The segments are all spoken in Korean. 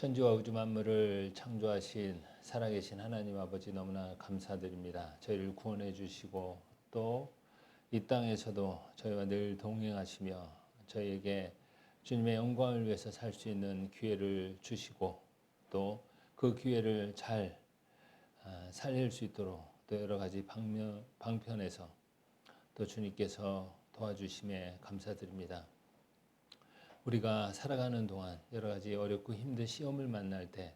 천지와 우주 만물을 창조하신 살아계신 하나님 아버지 너무나 감사드립니다. 저희를 구원해 주시고 또 이 땅에서도 저희와 늘 동행하시며 저희에게 주님의 영광을 위해서 살 수 있는 기회를 주시고 또 그 기회를 잘 살릴 수 있도록 또 여러 가지 방편에서 또 주님께서 도와주심에 감사드립니다. 우리가 살아가는 동안 여러 가지 어렵고 힘든 시험을 만날 때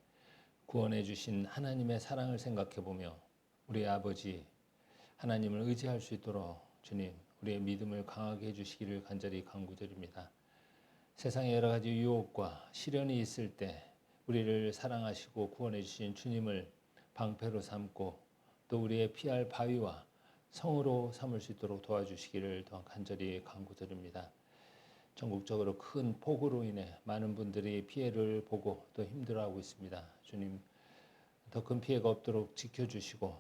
구원해 주신 하나님의 사랑을 생각해 보며 우리 아버지 하나님을 의지할 수 있도록 주님 우리의 믿음을 강하게 해주시기를 간절히 간구드립니다. 세상에 여러 가지 유혹과 시련이 있을 때 우리를 사랑하시고 구원해 주신 주님을 방패로 삼고 또 우리의 피할 바위와 성으로 삼을 수 있도록 도와주시기를 또한 간절히 간구드립니다. 전국적으로 큰 폭우로 인해 많은 분들이 피해를 보고 또 힘들어하고 있습니다. 주님, 더 큰 피해가 없도록 지켜주시고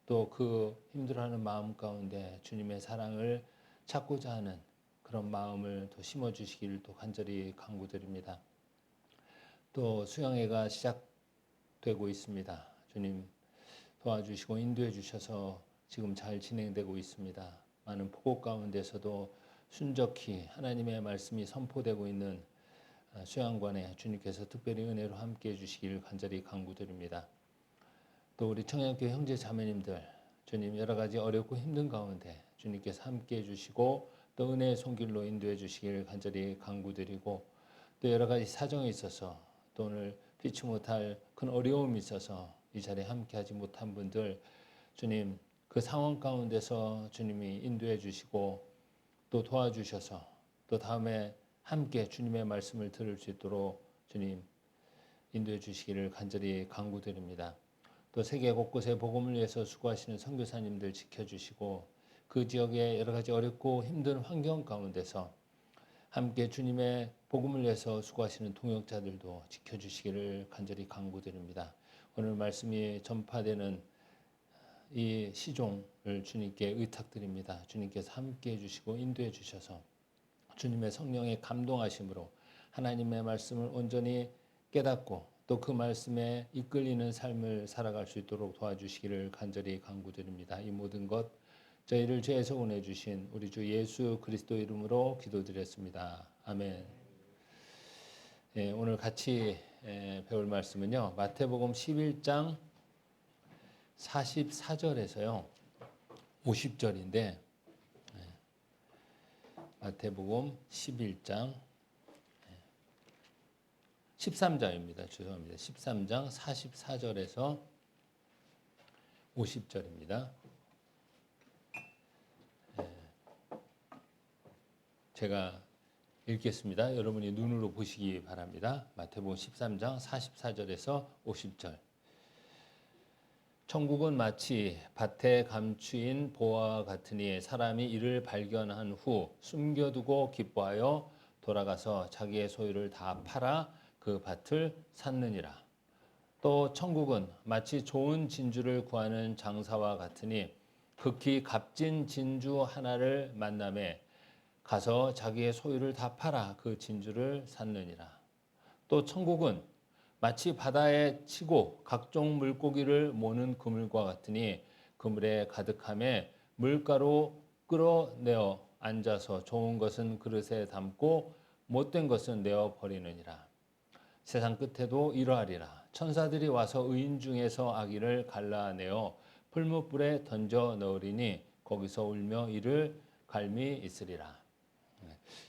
또 그 힘들어하는 마음 가운데 주님의 사랑을 찾고자 하는 그런 마음을 또 심어주시기를 또 간절히 간구드립니다. 또 수양회가 시작되고 있습니다. 주님 도와주시고 인도해 주셔서 지금 잘 진행되고 있습니다. 많은 폭우 가운데서도 순적히 하나님의 말씀이 선포되고 있는 수양관에 주님께서 특별히 은혜로 함께 해주시기를 간절히 간구드립니다. 또 우리 청양교회 형제 자매님들 주님 여러 가지 어렵고 힘든 가운데 주님께서 함께 해주시고 또 은혜의 손길로 인도해 주시기를 간절히 간구드리고 또 여러 가지 사정에 있어서 또 오늘 피치 못할 큰 어려움이 있어서 이 자리에 함께하지 못한 분들 주님 그 상황 가운데서 주님이 인도해 주시고 또 도와주셔서 또 다음에 함께 주님의 말씀을 들을 수 있도록 주님 인도해 주시기를 간절히 간구드립니다. 또 세계 곳곳에 복음을 위해서 수고하시는 선교사님들 지켜주시고 그 지역의 여러 가지 어렵고 힘든 환경 가운데서 함께 주님의 복음을 위해서 수고하시는 동역자들도 지켜주시기를 간절히 간구드립니다. 오늘 말씀이 전파되는 이 시종을 주님께 의탁드립니다. 주님께서 함께 해주시고 인도해 주셔서 주님의 성령의 감동하심으로 하나님의 말씀을 온전히 깨닫고 또 그 말씀에 이끌리는 삶을 살아갈 수 있도록 도와주시기를 간절히 간구드립니다. 이 모든 것 저희를 죄에서 구원해 주신 우리 주 예수 그리스도 이름으로 기도드렸습니다. 아멘. 예, 오늘 같이 배울 말씀은요. 마태복음 11장 44절에서요 50절인데 마태복음 11장 13장입니다. 죄송합니다. 13장 44절에서 50절입니다. 제가 읽겠습니다. 여러분이 눈으로 보시기 바랍니다. 마태복음 13장 44절에서 50절. 천국은 마치 밭에 감추인 보화와 같으니 사람이 이를 발견한 후 숨겨두고 기뻐하여 돌아가서 자기의 소유를 다 팔아 그 밭을 샀느니라. 또 천국은 마치 좋은 진주를 구하는 장사와 같으니 극히 값진 진주 하나를 만나매 가서 자기의 소유를 다 팔아 그 진주를 샀느니라. 또 천국은 마치 바다에 치고 각종 물고기를 모는 그물과 같으니 그물에 가득함에 물가로 끌어내어 앉아서 좋은 것은 그릇에 담고 못된 것은 내어 버리느니라. 세상 끝에도 이러하리라. 천사들이 와서 의인 중에서 악인을 갈라내어 풀무불에 던져 넣으리니 거기서 울며 이를 갈미 있으리라.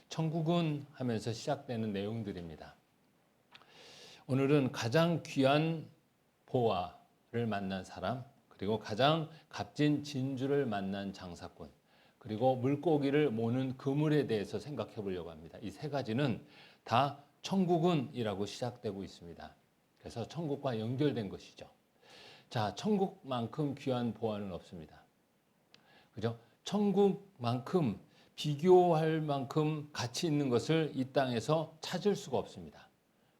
천국은 하면서 시작되는 내용들입니다. 오늘은 가장 귀한 보화를 만난 사람, 그리고 가장 값진 진주를 만난 장사꾼, 그리고 물고기를 모는 그물에 대해서 생각해 보려고 합니다. 이 세 가지는 다 천국은이라고 시작되고 있습니다. 그래서 천국과 연결된 것이죠. 자, 천국만큼 귀한 보화는 없습니다. 그죠? 천국만큼 비교할 만큼 가치 있는 것을 이 땅에서 찾을 수가 없습니다.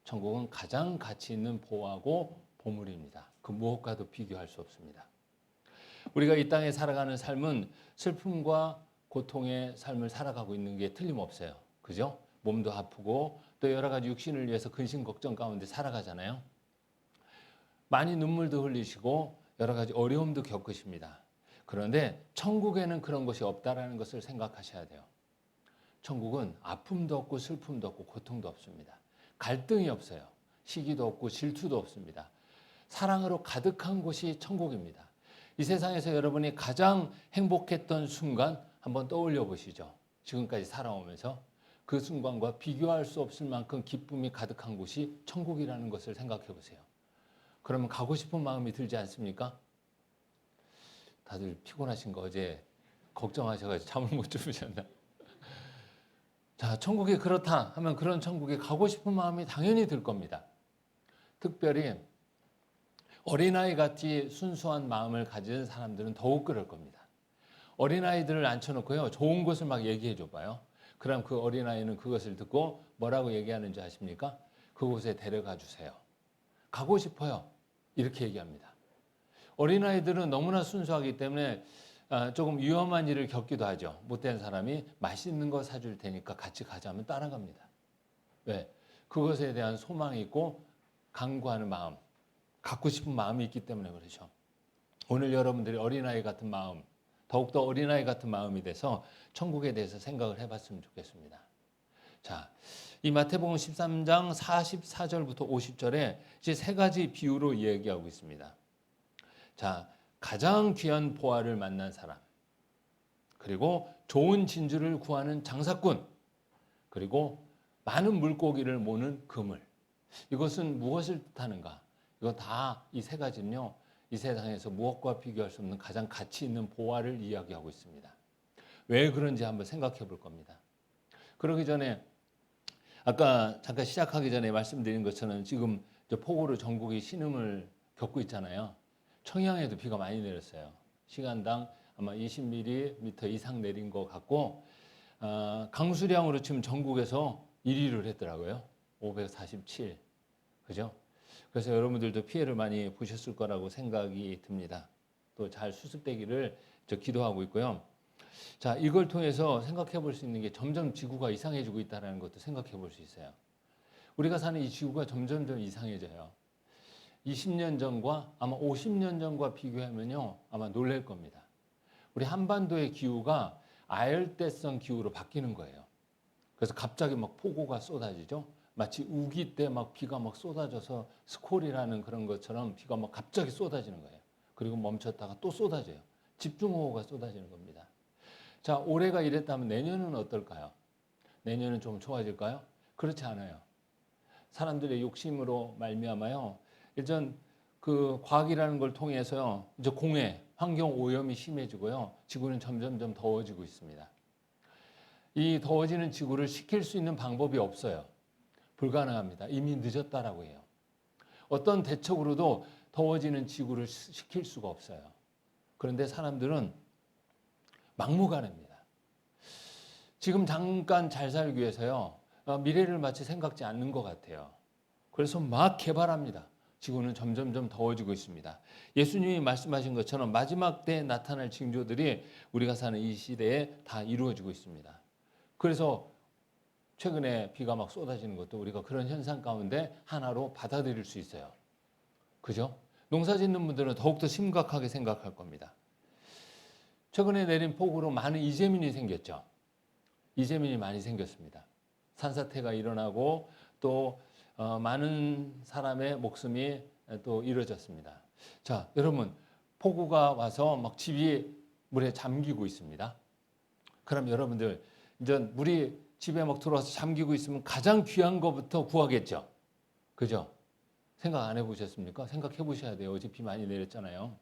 천국은 가장 가치 있는 보화고 보물입니다. 그 무엇과도 비교할 수 없습니다. 우리가 이 땅에 살아가는 삶은 슬픔과 고통의 삶을 살아가고 있는 게 틀림없어요. 그죠? 몸도 아프고 또 여러 가지 육신을 위해서 근심 걱정 가운데 살아가잖아요. 많이 눈물도 흘리시고 여러 가지 어려움도 겪으십니다. 그런데 천국에는 그런 것이 없다라는 것을 생각하셔야 돼요. 천국은 아픔도 없고 슬픔도 없고 고통도 없습니다. 갈등이 없어요. 시기도 없고 질투도 없습니다. 사랑으로 가득한 곳이 천국입니다. 이 세상에서 여러분이 가장 행복했던 순간 한번 떠올려 보시죠. 지금까지 살아오면서 그 순간과 비교할 수 없을 만큼 기쁨이 가득한 곳이 천국이라는 것을 생각해 보세요. 그러면 가고 싶은 마음이 들지 않습니까? 다들 피곤하신 거 어제 걱정하셔가지고 잠을 못 주무셨나? 자, 천국이 그렇다 하면 그런 천국에 가고 싶은 마음이 당연히 들 겁니다. 특별히 어린아이 같이 순수한 마음을 가진 사람들은 더욱 그럴 겁니다. 어린아이들을 앉혀놓고요, 좋은 것을 막 얘기해 줘봐요. 그럼 그 어린아이는 그것을 듣고 뭐라고 얘기하는지 아십니까? 그곳에 데려가 주세요. 가고 싶어요. 이렇게 얘기합니다. 어린아이들은 너무나 순수하기 때문에 조금 위험한 일을 겪기도 하죠. 못된 사람이 맛있는 거 사줄 테니까 같이 가자면 따라갑니다. 왜? 그것에 대한 소망이 있고 강구하는 마음, 갖고 싶은 마음이 있기 때문에 그렇죠. 오늘 여러분들이 어린아이 같은 마음, 더욱더 어린아이 같은 마음이 돼서 천국에 대해서 생각을 해봤으면 좋겠습니다. 자, 이 마태복음 13장 44절부터 50절에 이제 세 가지 비유로 이야기하고 있습니다. 자, 가장 귀한 보화를 만난 사람, 그리고 좋은 진주를 구하는 장사꾼, 그리고 많은 물고기를 모는 그물. 이것은 무엇을 뜻하는가? 이거 다 이 세 가지는요, 이 세상에서 무엇과 비교할 수 없는 가장 가치 있는 보화를 이야기하고 있습니다. 왜 그런지 한번 생각해 볼 겁니다. 그러기 전에 아까 잠깐 시작하기 전에 말씀드린 것처럼 지금 폭우로 전국이 신음을 겪고 있잖아요. 청양에도 비가 많이 내렸어요. 시간당 아마 20mm 이상 내린 것 같고 강수량으로 지금 전국에서 1위를 했더라고요. 547. 그죠? 그래서 여러분들도 피해를 많이 보셨을 거라고 생각이 듭니다. 또 잘 수습되기를 기도하고 있고요. 자, 이걸 통해서 생각해 볼 수 있는 게 점점 지구가 이상해지고 있다는 것도 생각해 볼 수 있어요. 우리가 사는 이 지구가 점점 이상해져요. 20년 전과 아마 50년 전과 비교하면요, 아마 놀랄 겁니다. 우리 한반도의 기후가 아열대성 기후로 바뀌는 거예요. 그래서 갑자기 막 폭우가 쏟아지죠. 마치 우기 때 막 비가 막 쏟아져서 스콜이라는 그런 것처럼 비가 막 갑자기 쏟아지는 거예요. 그리고 멈췄다가 또 쏟아져요. 집중호우가 쏟아지는 겁니다. 자, 올해가 이랬다면 내년은 어떨까요? 내년은 좀 좋아질까요? 그렇지 않아요. 사람들의 욕심으로 말미암아요. 일단 그 과학이라는 걸 통해서요, 이제 공해, 환경 오염이 심해지고요, 지구는 점점 더워지고 있습니다. 이 더워지는 지구를 식힐 수 있는 방법이 없어요. 불가능합니다. 이미 늦었다라고 해요. 어떤 대책으로도 더워지는 지구를 식힐 수가 없어요. 그런데 사람들은 막무가내입니다. 지금 잠깐 잘 살기 위해서요, 미래를 마치 생각지 않는 것 같아요. 그래서 막 개발합니다. 지구는 점점 더워지고 있습니다. 예수님이 말씀하신 것처럼 마지막 때에 나타날 징조들이 우리가 사는 이 시대에 다 이루어지고 있습니다. 그래서 최근에 비가 막 쏟아지는 것도 우리가 그런 현상 가운데 하나로 받아들일 수 있어요. 그죠? 농사 짓는 분들은 더욱더 심각하게 생각할 겁니다. 최근에 내린 폭우로 많은 이재민이 생겼죠. 이재민이 많이 생겼습니다. 산사태가 일어나고 또 많은 사람의 목숨이 또 잃어졌습니다. 자, 여러분, 폭우가 와서 막 집이 물에 잠기고 있습니다. 그럼 여러분들, 이제 물이 집에 막 들어와서 잠기고 있으면 가장 귀한 것부터 구하겠죠. 그죠? 생각 안 해보셨습니까? 생각해 보셔야 돼요. 어제 비 많이 내렸잖아요.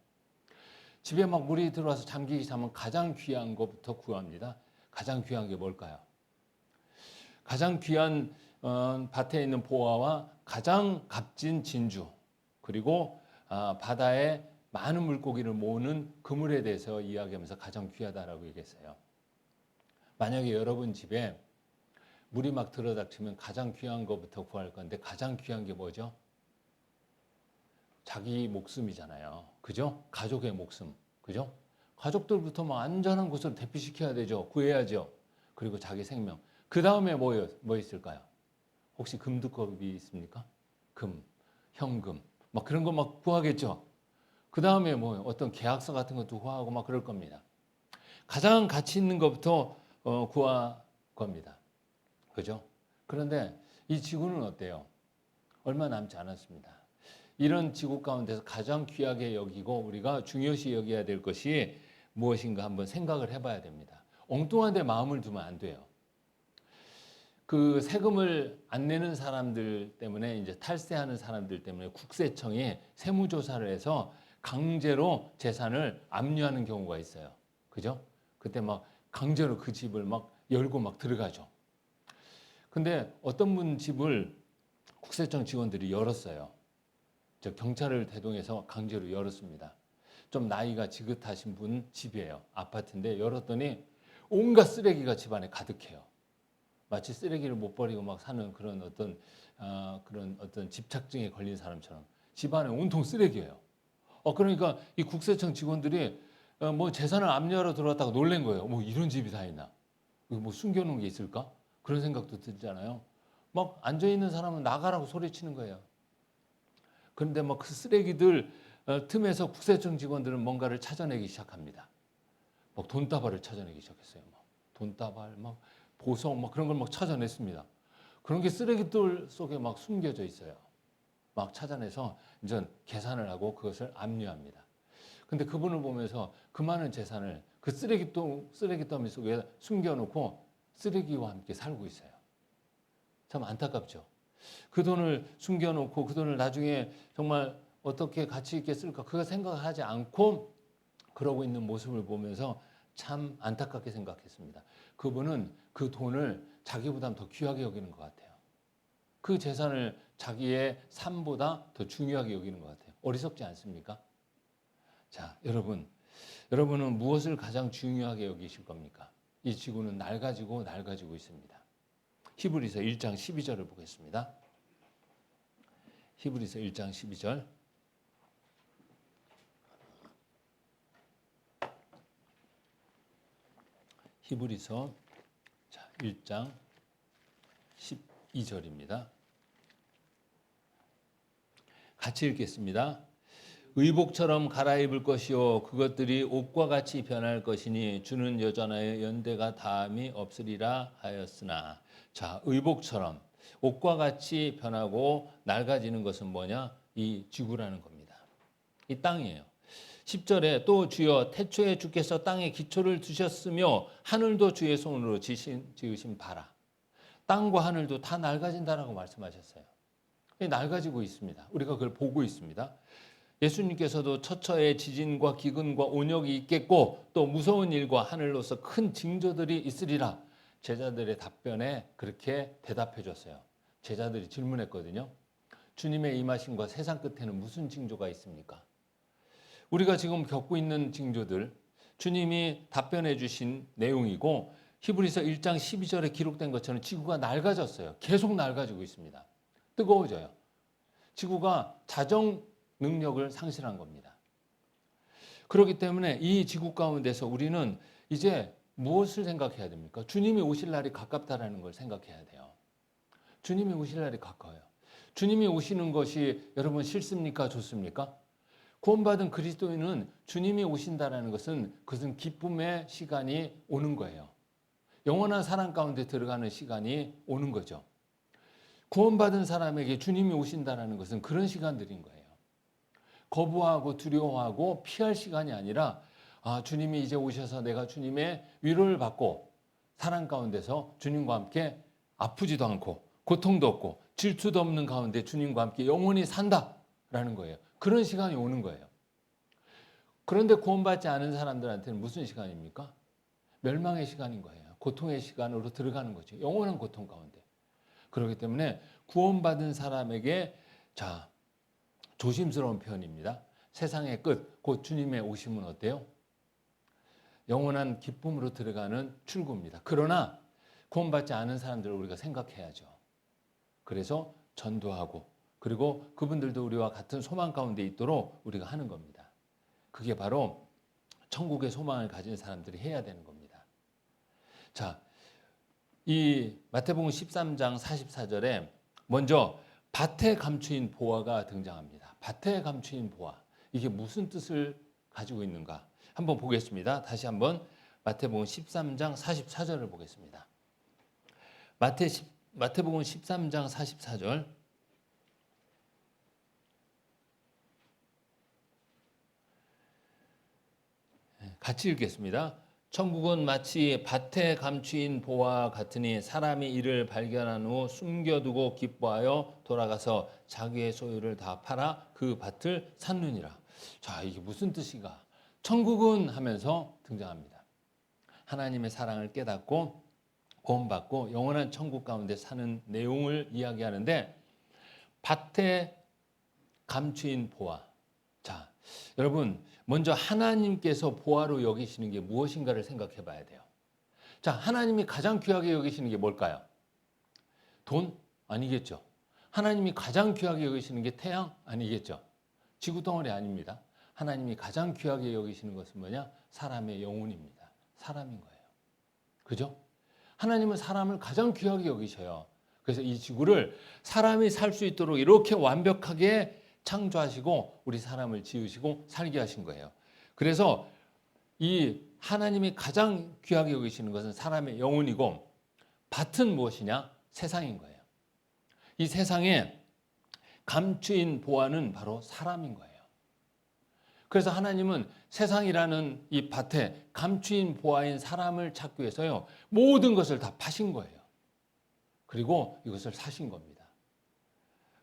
집에 막 물이 들어와서 잠기기 시작하면 가장 귀한 것부터 구합니다. 가장 귀한 게 뭘까요? 가장 귀한 밭에 있는 보화와 가장 값진 진주, 그리고 바다에 많은 물고기를 모으는 그물에 대해서 이야기하면서 가장 귀하다라고 얘기했어요. 만약에 여러분 집에 물이 막 들어닥치면 가장 귀한 것부터 구할 건데 가장 귀한 게 뭐죠? 자기 목숨이잖아요. 그죠? 가족의 목숨. 그죠? 가족들부터 막 안전한 곳으로 대피시켜야 되죠. 구해야죠. 그리고 자기 생명. 그 다음에 뭐 있을까요? 혹시 금두컵이 있습니까? 금, 현금, 막 그런 거 막 구하겠죠. 그 다음에 뭐 어떤 계약서 같은 것도 구하고 막 그럴 겁니다. 가장 가치 있는 것부터 구할 겁니다. 그죠? 그런데 이 지구는 어때요? 얼마 남지 않았습니다. 이런 지구 가운데서 가장 귀하게 여기고 우리가 중요시 여겨야 될 것이 무엇인가 한번 생각을 해봐야 됩니다. 엉뚱한 데 마음을 두면 안 돼요. 그 세금을 안 내는 사람들 때문에 이제 탈세하는 사람들 때문에 국세청이 세무조사를 해서 강제로 재산을 압류하는 경우가 있어요. 그죠? 그때 막 강제로 그 집을 막 열고 막 들어가죠. 근데 어떤 분 집을 국세청 직원들이 열었어요. 저 경찰을 대동해서 강제로 열었습니다. 좀 나이가 지긋하신 분 집이에요. 아파트인데 열었더니 온갖 쓰레기가 집안에 가득해요. 마치 쓰레기를 못 버리고 막 사는 그런 어떤 집착증에 걸린 사람처럼 집안에 온통 쓰레기예요. 그러니까 이 국세청 직원들이 뭐 재산을 압류하러 들어왔다고 놀란 거예요. 뭐 이런 집이 다 있나? 이거 뭐 숨겨놓은 게 있을까? 그런 생각도 들잖아요. 막 앉아 있는 사람은 나가라고 소리치는 거예요. 그런데 막 그 쓰레기들 틈에서 국세청 직원들은 뭔가를 찾아내기 시작합니다. 막 돈다발을 찾아내기 시작했어요. 막 돈다발, 막 보석, 막 그런 걸 막 찾아냈습니다. 그런 게 쓰레기들 속에 막 숨겨져 있어요. 막 찾아내서 이제 계산을 하고 그것을 압류합니다. 근데 그분을 보면서 그 많은 재산을 그 쓰레기 더미 속에 숨겨놓고 쓰레기와 함께 살고 있어요. 참 안타깝죠. 그 돈을 숨겨놓고 그 돈을 나중에 정말 어떻게 가치 있게 쓸까 그거 생각하지 않고 그러고 있는 모습을 보면서 참 안타깝게 생각했습니다. 그분은 그 돈을 자기보다 더 귀하게 여기는 것 같아요. 그 재산을 자기의 삶보다 더 중요하게 여기는 것 같아요. 어리석지 않습니까? 자, 여러분은 무엇을 가장 중요하게 여기실 겁니까? 이 지구는 낡아지고 있습니다. 히브리서 1장 12절을 보겠습니다. 히브리서 1장 12절. 히브리서 1장 12절입니다. 같이 읽겠습니다. 의복처럼 갈아입을 것이요 그것들이 옷과 같이 변할 것이니 주는 여전하여 연대가 다함이 없으리라 하였으나. 자, 의복처럼 옷과 같이 변하고 낡아지는 것은 뭐냐? 이 지구라는 겁니다. 이 땅이에요. 10절에 또 주여 태초에 주께서 땅에 기초를 두셨으며 하늘도 주의 손으로 지으신 바라. 땅과 하늘도 다 낡아진다라고 말씀하셨어요. 낡아지고 있습니다. 우리가 그걸 보고 있습니다. 예수님께서도 처처에 지진과 기근과 온역이 있겠고 또 무서운 일과 하늘로서 큰 징조들이 있으리라. 제자들의 답변에 그렇게 대답해 줬어요. 제자들이 질문했거든요. 주님의 임하심과 세상 끝에는 무슨 징조가 있습니까? 우리가 지금 겪고 있는 징조들 주님이 답변해 주신 내용이고 히브리서 1장 12절에 기록된 것처럼 지구가 낡아졌어요. 계속 낡아지고 있습니다. 뜨거워져요. 지구가 자정 능력을 상실한 겁니다. 그렇기 때문에 이 지구 가운데서 우리는 이제 무엇을 생각해야 됩니까? 주님이 오실 날이 가깝다라는 걸 생각해야 돼요. 주님이 오실 날이 가까워요. 주님이 오시는 것이 여러분 싫습니까? 좋습니까? 구원받은 그리스도인은 주님이 오신다라는 것은 그것은 기쁨의 시간이 오는 거예요. 영원한 사랑 가운데 들어가는 시간이 오는 거죠. 구원받은 사람에게 주님이 오신다라는 것은 그런 시간들인 거예요. 거부하고 두려워하고 피할 시간이 아니라 주님이 이제 오셔서 내가 주님의 위로를 받고 사랑 가운데서 주님과 함께 아프지도 않고 고통도 없고 질투도 없는 가운데 주님과 함께 영원히 산다라는 거예요. 그런 시간이 오는 거예요. 그런데 구원받지 않은 사람들한테는 무슨 시간입니까? 멸망의 시간인 거예요. 고통의 시간으로 들어가는 거죠. 영원한 고통 가운데. 그렇기 때문에 구원받은 사람에게 조심스러운 표현입니다. 세상의 끝, 곧 주님의 오심은 어때요? 영원한 기쁨으로 들어가는 출구입니다. 그러나 구원받지 않은 사람들을 우리가 생각해야죠. 그래서 전도하고 그리고 그분들도 우리와 같은 소망 가운데 있도록 우리가 하는 겁니다. 그게 바로 천국의 소망을 가진 사람들이 해야 되는 겁니다. 자, 이 마태복음 13장 44절에 먼저 밭에 감추인 보화가 등장합니다. 밭에 감추인 보화. 이게 무슨 뜻을 가지고 있는가? 한번 보겠습니다. 다시 한번 마태복음 13장 44절을 보겠습니다. 마태복음 13장 44절. 같이 읽겠습니다. 천국은 마치 밭에 감추인 보화 같으니 사람이 이를 발견한 후 숨겨두고 기뻐하여 돌아가서 자기의 소유를 다 팔아 그 밭을 샀느니라. 자, 이게 무슨 뜻인가? 천국은 하면서 등장합니다. 하나님의 사랑을 깨닫고 구원받고 영원한 천국 가운데 사는 내용을 이야기하는데 밭에 감추인 보화. 자, 여러분 먼저 하나님께서 보화로 여기시는 게 무엇인가를 생각해 봐야 돼요. 자, 하나님이 가장 귀하게 여기시는 게 뭘까요? 돈? 아니겠죠. 하나님이 가장 귀하게 여기시는 게 태양? 아니겠죠. 지구 덩어리 아닙니다. 하나님이 가장 귀하게 여기시는 것은 뭐냐? 사람의 영혼입니다. 사람인 거예요. 그죠? 하나님은 사람을 가장 귀하게 여기셔요. 그래서 이 지구를 사람이 살 수 있도록 이렇게 완벽하게 창조하시고 우리 사람을 지으시고 살게 하신 거예요. 그래서 이 하나님이 가장 귀하게 여기시는 것은 사람의 영혼이고 밭은 무엇이냐? 세상인 거예요. 이 세상에 감추인 보화는 바로 사람인 거예요. 그래서 하나님은 세상이라는 이 밭에 감추인 보화인 사람을 찾기 위해서요, 모든 것을 다 파신 거예요. 그리고 이것을 사신 겁니다.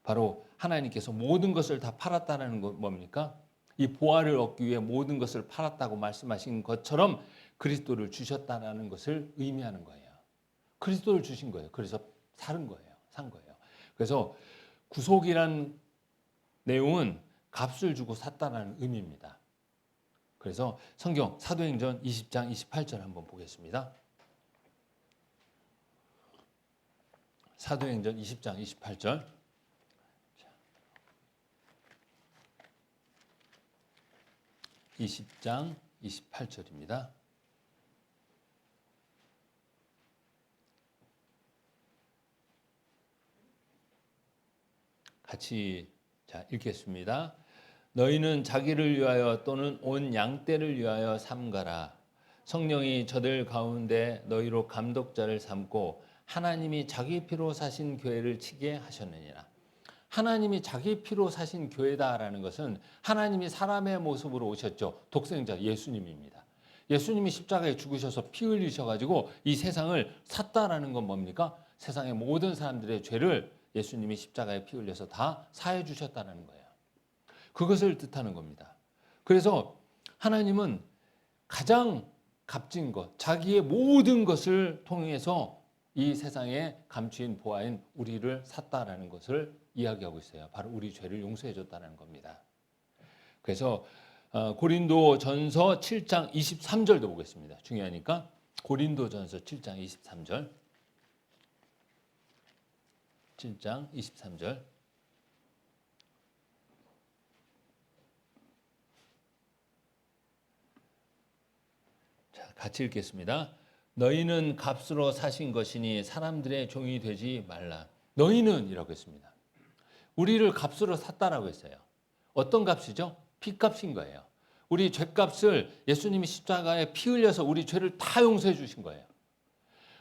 바로 하나님께서 모든 것을 다 팔았다는 건 뭡니까? 이 보화를 얻기 위해 모든 것을 팔았다고 말씀하신 것처럼 그리스도를 주셨다는 것을 의미하는 거예요. 그리스도를 주신 거예요. 그래서 산 거예요. 그래서 구속이란 내용은 값을 주고 샀다는 의미입니다. 그래서 성경 사도행전 20장 28절 한번 보겠습니다. 사도행전 20장 28절. 20장 28절입니다. 같이 읽겠습니다. 너희는 자기를 위하여 또는 온 양떼를 위하여 삼가라. 성령이 저들 가운데 너희로 감독자를 삼고 하나님이 자기 피로 사신 교회를 치게 하셨느니라. 하나님이 자기 피로 사신 교회다라는 것은 하나님이 사람의 모습으로 오셨죠. 독생자 예수님입니다. 예수님이 십자가에 죽으셔서 피 흘리셔가지고 이 세상을 샀다라는 건 뭡니까? 세상의 모든 사람들의 죄를 예수님이 십자가에 피 흘려서 다 사해 주셨다는 거예요. 그것을 뜻하는 겁니다. 그래서 하나님은 가장 값진 것, 자기의 모든 것을 통해서 이 세상에 감추인 보화인 우리를 샀다라는 것을 이야기하고 있어요. 바로 우리 죄를 용서해 줬다는 겁니다. 그래서 고린도전서 7장 23절도 보겠습니다. 중요하니까 고린도전서 7장 23절. 7장 23절. 자, 같이 읽겠습니다. 너희는 값으로 사신 것이니 사람들의 종이 되지 말라. 너희는 이라고 했습니다. 우리를 값으로 샀다라고 했어요. 어떤 값이죠? 피값인 거예요. 우리 죄값을 예수님이 십자가에 피 흘려서 우리 죄를 다 용서해 주신 거예요.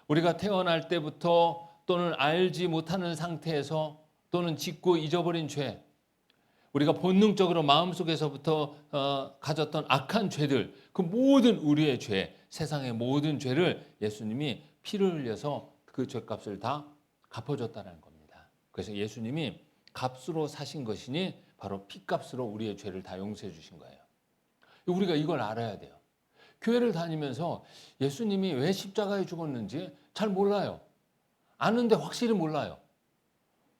우리가 태어날 때부터 또는 알지 못하는 상태에서 또는 짓고 잊어버린 죄, 우리가 본능적으로 마음속에서부터 가졌던 악한 죄들, 그 모든 우리의 죄, 세상의 모든 죄를 예수님이 피를 흘려서 그 죄값을 다 갚아줬다는 겁니다. 그래서 예수님이 값으로 사신 것이니 바로 피값으로 우리의 죄를 다 용서해 주신 거예요. 우리가 이걸 알아야 돼요. 교회를 다니면서 예수님이 왜 십자가에 죽었는지 잘 몰라요. 아는데 확실히 몰라요.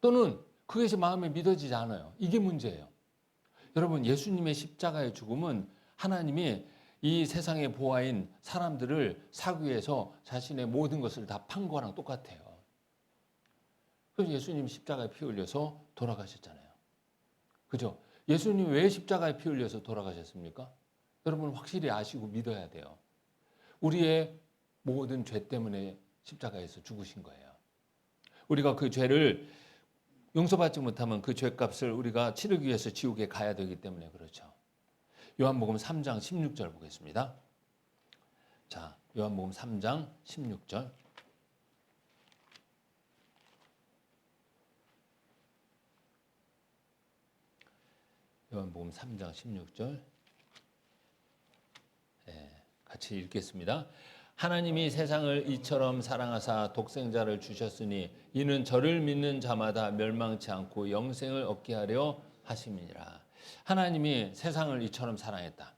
또는 그것이 마음에 믿어지지 않아요. 이게 문제예요. 여러분, 예수님의 십자가의 죽음은 하나님이 이 세상의 보화인 사람들을 사기 위해서 자신의 모든 것을 다 판 거랑 똑같아요. 그래서 예수님 십자가에 피 흘려서 돌아가셨잖아요. 그죠? 예수님 왜 십자가에 피 흘려서 돌아가셨습니까? 여러분 확실히 아시고 믿어야 돼요. 우리의 모든 죄 때문에 십자가에서 죽으신 거예요. 우리가 그 죄를 용서받지 못하면 그 죄값을 우리가 치르기 위해서 지옥에 가야 되기 때문에 그렇죠. 요한복음 3장 16절 보겠습니다. 자, 요한복음 3장 16절. 요한복음 3장 16절. 같이 읽겠습니다. 하나님이 세상을 이처럼 사랑하사 독생자를 주셨으니 이는 저를 믿는 자마다 멸망치 않고 영생을 얻게 하려 하심이니라. 하나님이 세상을 이처럼 사랑했다.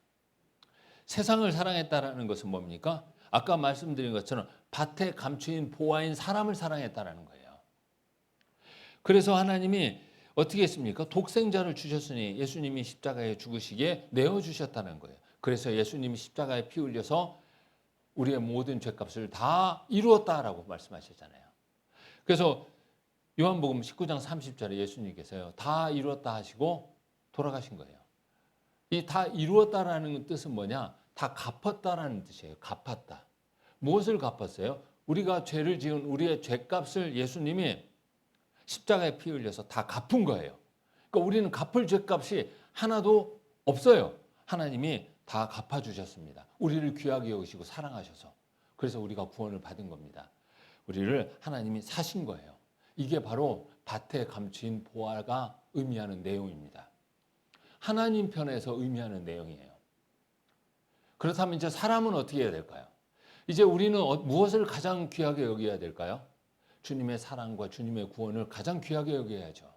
세상을 사랑했다라는 것은 뭡니까? 아까 말씀드린 것처럼 밭에 감추인 보화인 사람을 사랑했다라는 거예요. 그래서 하나님이 어떻게 했습니까? 독생자를 주셨으니 예수님이 십자가에 죽으시기에 내어주셨다는 거예요. 그래서 예수님이 십자가에 피 흘려서 우리의 모든 죄값을 다 이루었다라고 말씀하셨잖아요. 그래서 요한복음 19장 30절에 예수님께서요, 다 이루었다 하시고 돌아가신 거예요. 이 다 이루었다라는 뜻은 뭐냐? 다 갚았다라는 뜻이에요. 갚았다. 무엇을 갚았어요? 우리가 죄를 지은 우리의 죄값을 예수님이 십자가에 피 흘려서 다 갚은 거예요. 그러니까 우리는 갚을 죄값이 하나도 없어요. 하나님이 다 갚아주셨습니다. 우리를 귀하게 여기시고 사랑하셔서. 그래서 우리가 구원을 받은 겁니다. 우리를 하나님이 사신 거예요. 이게 바로 밭에 감추인 보화가 의미하는 내용입니다. 하나님 편에서 의미하는 내용이에요. 그렇다면 이제 사람은 어떻게 해야 될까요? 이제 우리는 무엇을 가장 귀하게 여겨야 될까요? 주님의 사랑과 주님의 구원을 가장 귀하게 여겨야죠.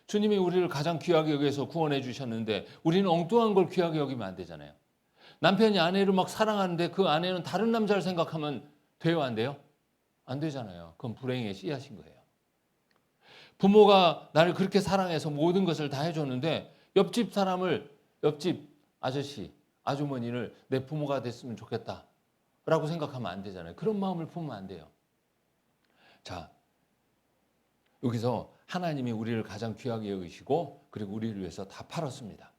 주님이 우리를 가장 귀하게 여기서 구원해 주셨는데 우리는 엉뚱한 걸 귀하게 여기면 안 되잖아요. 남편이 아내를 막 사랑하는데 그 아내는 다른 남자를 생각하면 돼요, 안 돼요? 안 되잖아요. 그건 불행의 씨앗인 거예요. 부모가 나를 그렇게 사랑해서 모든 것을 다 해줬는데 옆집 사람을, 옆집 아저씨, 아주머니를 내 부모가 됐으면 좋겠다라고 생각하면 안 되잖아요. 그런 마음을 품으면 안 돼요. 자, 여기서 하나님이 우리를 가장 귀하게 여기시고 그리고 우리를 위해서 다 팔았습니다.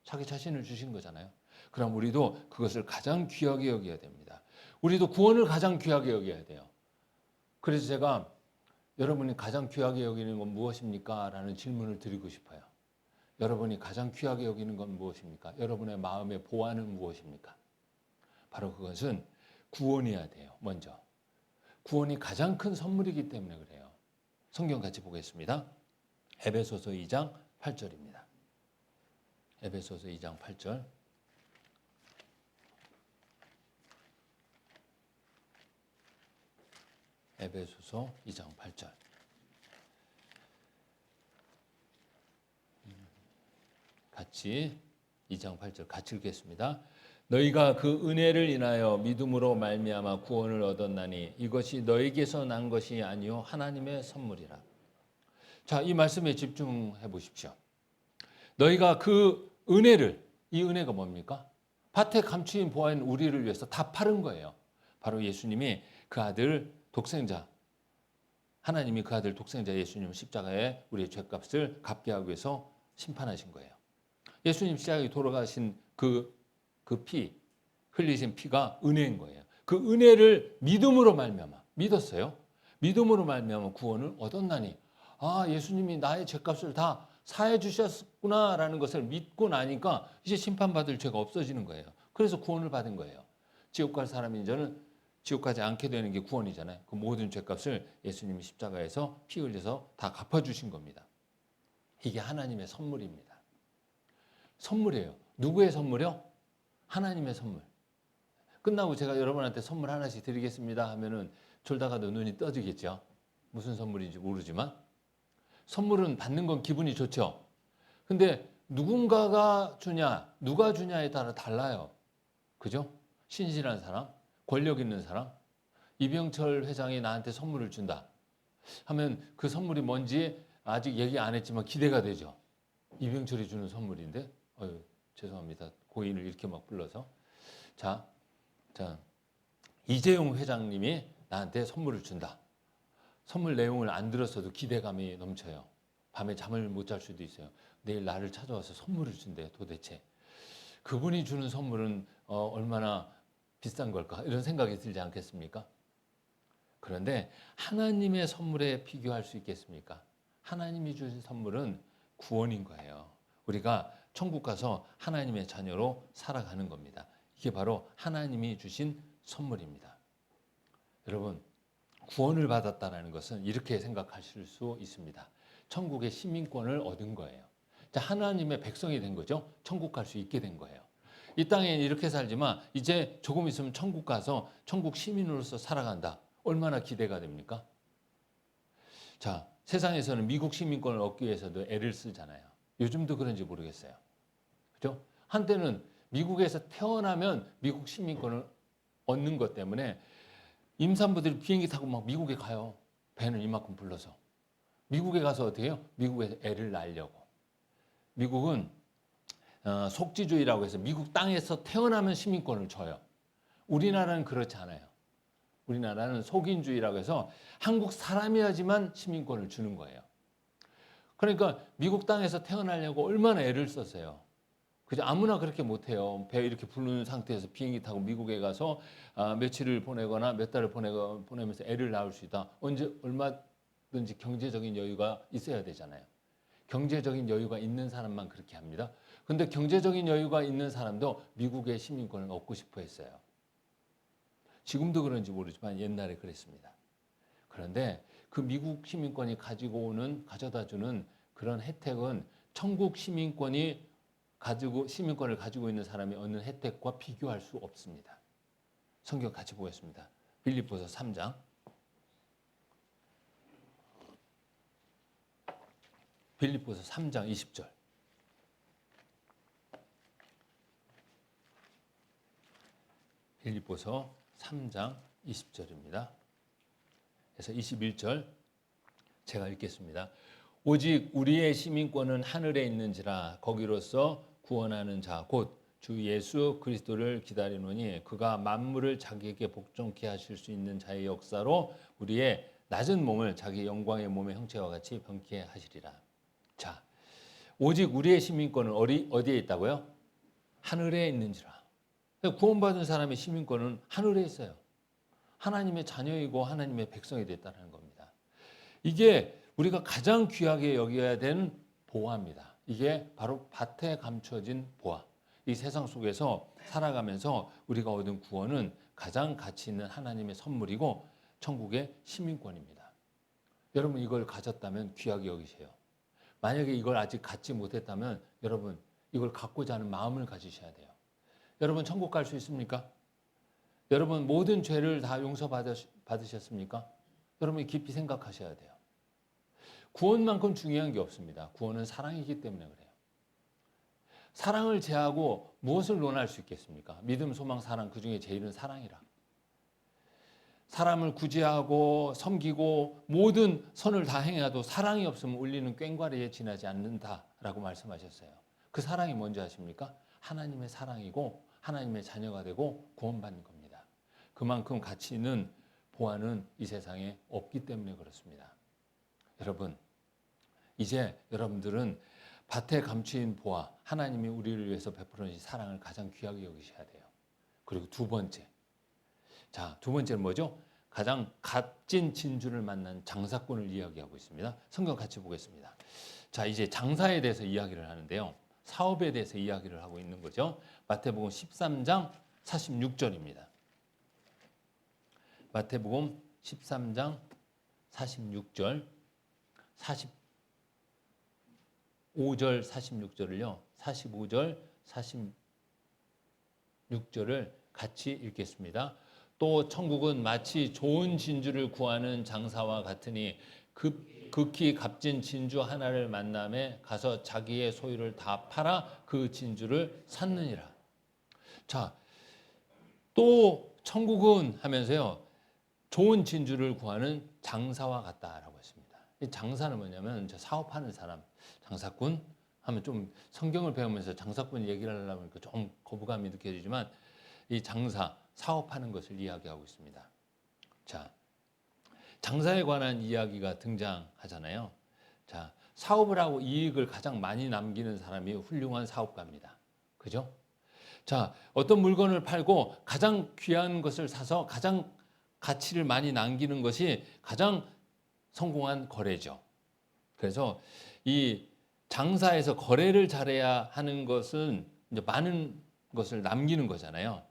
자기 자신을 주신 거잖아요. 그럼 우리도 그것을 가장 귀하게 여겨야 됩니다. 우리도 구원을 가장 귀하게 여겨야 돼요. 그래서 제가 여러분이 가장 귀하게 여기는 건 무엇입니까? 라는 질문을 드리고 싶어요. 여러분이 가장 귀하게 여기는 건 무엇입니까? 여러분의 마음의 보화는 무엇입니까? 바로 그것은 구원이어야 돼요. 먼저. 구원이 가장 큰 선물이기 때문에 그래요. 성경 같이 보겠습니다. 에베소서 2장 8절입니다. 에베소서 2장 8절. 에베소서 2장 8절. 같이 2장 8절 같이 읽겠습니다. 너희가 그 은혜를 인하여 믿음으로 말미암아 구원을 얻었나니 이것이 너희에게서 난 것이 아니요 하나님의 선물이라. 자, 이 말씀에 집중해 보십시오. 너희가 그 은혜를, 이 은혜가 뭡니까? 밭에 감추인 보화인 우리를 위해서 다 팔은 거예요. 바로 예수님이 그 아들 독생자, 하나님이 그 아들 독생자 예수님 십자가에 우리의 죄값을 갚게 하기 위해서 심판하신 거예요. 예수님 십자가에 돌아가신 그 피, 흘리신 피가 은혜인 거예요. 그 은혜를 믿음으로 말미암아 믿었어요. 믿음으로 말미암아 구원을 얻었나니, 아, 예수님이 나의 죄값을 다 사해 주셨구나라는 것을 믿고 나니까 이제 심판받을 죄가 없어지는 거예요. 그래서 구원을 받은 거예요. 지옥 갈 사람인 저는 지옥 가지 않게 되는 게 구원이잖아요. 그 모든 죄값을 예수님이 십자가에서 피 흘려서 다 갚아주신 겁니다. 이게 하나님의 선물입니다. 선물이에요. 누구의 선물이요? 하나님의 선물. 끝나고 제가 여러분한테 선물 하나씩 드리겠습니다 하면은 졸다가도 눈이 떠지겠죠. 무슨 선물인지 모르지만 선물은 받는 건 기분이 좋죠. 근데 누군가가 주냐, 누가 주냐에 따라 달라요. 그죠? 신실한 사람, 권력 있는 사람, 이병철 회장이 나한테 선물을 준다 하면 그 선물이 뭔지 아직 얘기 안 했지만 기대가 되죠. 이병철이 주는 선물인데, 죄송합니다. 고인을 이렇게 막 불러서. 자, 이재용 회장님이 나한테 선물을 준다. 선물 내용을 안 들었어도 기대감이 넘쳐요. 밤에 잠을 못 잘 수도 있어요. 내일 나를 찾아와서 선물을 준대 도대체. 그분이 주는 선물은 얼마나 비싼 걸까? 이런 생각이 들지 않겠습니까? 그런데 하나님의 선물에 비교할 수 있겠습니까? 하나님이 주신 선물은 구원인 거예요. 우리가 천국 가서 하나님의 자녀로 살아가는 겁니다. 이게 바로 하나님이 주신 선물입니다. 여러분, 구원을 받았다는 것은 이렇게 생각하실 수 있습니다. 천국의 시민권을 얻은 거예요. 자, 하나님의 백성이 된 거죠. 천국 갈 수 있게 된 거예요. 이 땅에 이렇게 살지만 이제 조금 있으면 천국 가서 천국 시민으로서 살아간다. 얼마나 기대가 됩니까? 자, 세상에서는 미국 시민권을 얻기 위해서도 애를 쓰잖아요. 요즘도 그런지 모르겠어요. 그죠? 한때는 미국에서 태어나면 미국 시민권을 얻는 것 때문에 임산부들이 비행기 타고 막 미국에 가요. 배는 이만큼 불러서. 미국에 가서 어떻게 해요? 미국에서 애를 낳으려고. 미국은 속지주의라고 해서 미국 땅에서 태어나면 시민권을 줘요. 우리나라는 그렇지 않아요. 우리나라는 속인주의라고 해서 한국 사람이야지만 시민권을 주는 거예요. 그러니까 미국 땅에서 태어나려고 얼마나 애를 썼어요. 그죠? 아무나 그렇게 못해요. 배 이렇게 부르는 상태에서 비행기 타고 미국에 가서 며칠을 보내거나 몇 달을 보내면서 애를 낳을 수 있다. 언제 얼마든지 경제적인 여유가 있어야 되잖아요. 경제적인 여유가 있는 사람만 그렇게 합니다. 근데 경제적인 여유가 있는 사람도 미국의 시민권을 얻고 싶어 했어요. 지금도 그런지 모르지만 옛날에 그랬습니다. 그런데 그 미국 시민권이 가져다 주는 그런 혜택은 천국 시민권을 가지고 있는 사람이 얻는 혜택과 비교할 수 없습니다. 성경 같이 보겠습니다. 빌립보서 3장. 빌립보서 3장 20절. 빌립보서 3장 20절입니다. 그래서 21절 제가 읽겠습니다. 오직 우리의 시민권은 하늘에 있는지라 거기로서 구원하는 자 곧 주 예수 그리스도를 기다리노니 그가 만물을 자기에게 복종케 하실 수 있는 자의 역사로 우리의 낮은 몸을 자기 영광의 몸의 형체와 같이 변케 하시리라. 자, 오직 우리의 시민권은 어디에 있다고요? 하늘에 있는지라. 구원받은 사람의 시민권은 하늘에 있어요. 하나님의 자녀이고 하나님의 백성이 됐다는 겁니다. 이게 우리가 가장 귀하게 여겨야 되는 보화입니다. 이게 바로 밭에 감춰진 보화. 이 세상 속에서 살아가면서 우리가 얻은 구원은 가장 가치 있는 하나님의 선물이고 천국의 시민권입니다. 여러분 이걸 가졌다면 귀하게 여기세요. 만약에 이걸 아직 갖지 못했다면 여러분 이걸 갖고자 하는 마음을 가지셔야 돼요. 여러분 천국 갈 수 있습니까? 여러분 모든 죄를 다 용서받으셨습니까? 여러분이 깊이 생각하셔야 돼요. 구원만큼 중요한 게 없습니다. 구원은 사랑이기 때문에 그래요. 사랑을 제하고 무엇을 논할 수 있겠습니까? 믿음, 소망, 사랑 그중에 제일은 사랑이라. 사람을 구제하고 섬기고 모든 선을 다 행해도 사랑이 없으면 울리는 꽹과리에 지나지 않는다라고 말씀하셨어요. 그 사랑이 뭔지 아십니까? 하나님의 사랑이고 하나님의 자녀가 되고 구원받는 겁니다. 그만큼 가치 있는 보화는 이 세상에 없기 때문에 그렇습니다. 여러분, 이제 여러분들은 밭에 감추인 보화, 하나님이 우리를 위해서 베풀어 주신 사랑을 가장 귀하게 여기셔야 돼요. 그리고 두 번째. 자, 두 번째는 뭐죠? 가장 값진 진주를 만난 장사꾼을 이야기하고 있습니다. 성경 같이 보겠습니다. 자, 이제 장사에 대해서 이야기를 하는데요. 사업에 대해서 이야기를 하고 있는 거죠. 마태복음 13장 46절입니다. 마태복음 13장 46절, 45절, 46절을요. 45절, 46절을 같이 읽겠습니다. 또 천국은 마치 좋은 진주를 구하는 장사와 같으니 극히 값진 진주 하나를 만남에 가서 자기의 소유를 다 팔아 그 진주를 샀느니라. 자, 또 천국은 하면서요. 좋은 진주를 구하는 장사와 같다라고 했습니다. 이 장사는 뭐냐면 사업하는 사람, 장사꾼 하면 좀 성경을 배우면서 장사꾼 얘기를 하려면 좀 거부감이 느껴지지만 이 장사, 사업하는 것을 이야기하고 있습니다. 자, 장사에 관한 이야기가 등장하잖아요. 자, 사업을 하고 이익을 가장 많이 남기는 사람이 훌륭한 사업가입니다. 그죠? 자, 어떤 물건을 팔고 가장 귀한 것을 사서 가장 가치를 많이 남기는 것이 가장 성공한 거래죠. 그래서 이 장사에서 거래를 잘해야 하는 것은 이제 많은 것을 남기는 거잖아요.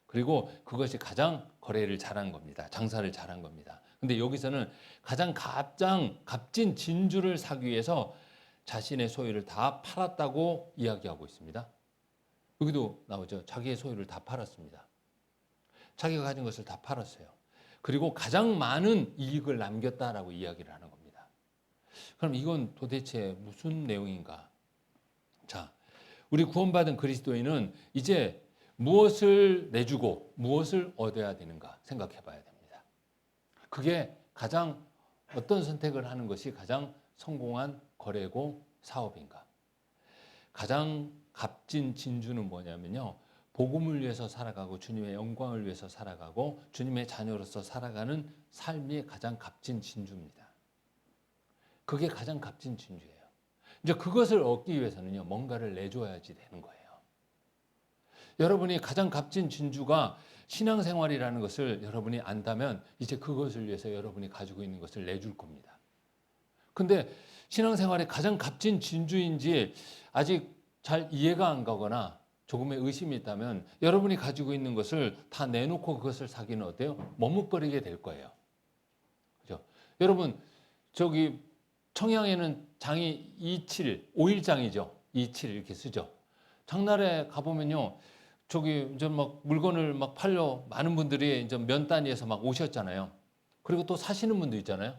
그리고 그것이 가장 거래를 잘한 겁니다. 장사를 잘한 겁니다. 근데 여기서는 가장 값진 진주를 사기 위해서 자신의 소유를 다 팔았다고 이야기하고 있습니다. 여기도 나오죠. 자기의 소유를 다 팔았습니다. 자기가 가진 것을 다 팔았어요. 그리고 가장 많은 이익을 남겼다라고 이야기를 하는 겁니다. 그럼 이건 도대체 무슨 내용인가? 자, 우리 구원받은 그리스도인은 이제 무엇을 내주고 무엇을 얻어야 되는가 생각해 봐야 됩니다. 그게 가장 어떤 선택을 하는 것이 가장 성공한 거래고 사업인가? 가장 값진 진주는 뭐냐면요. 복음을 위해서 살아가고 주님의 영광을 위해서 살아가고 주님의 자녀로서 살아가는 삶이 가장 값진 진주입니다. 그게 가장 값진 진주예요. 이제 그것을 얻기 위해서는요. 뭔가를 내줘야지 되는 거예요. 여러분이 가장 값진 진주가 신앙생활이라는 것을 여러분이 안다면 이제 그것을 위해서 여러분이 가지고 있는 것을 내줄 겁니다. 근데 신앙생활의 가장 값진 진주인지 아직 잘 이해가 안 가거나 조금의 의심이 있다면 여러분이 가지고 있는 것을 다 내놓고 그것을 사기는 어때요? 머뭇거리게 될 거예요. 그죠? 여러분, 저기 청양에는 장이 27, 5일장이죠. 27 이렇게 쓰죠. 장날에 가보면요. 저기 이제 막 물건을 막 팔려 많은 분들이 이제 면 단위에서 막 오셨잖아요. 그리고 또 사시는 분도 있잖아요.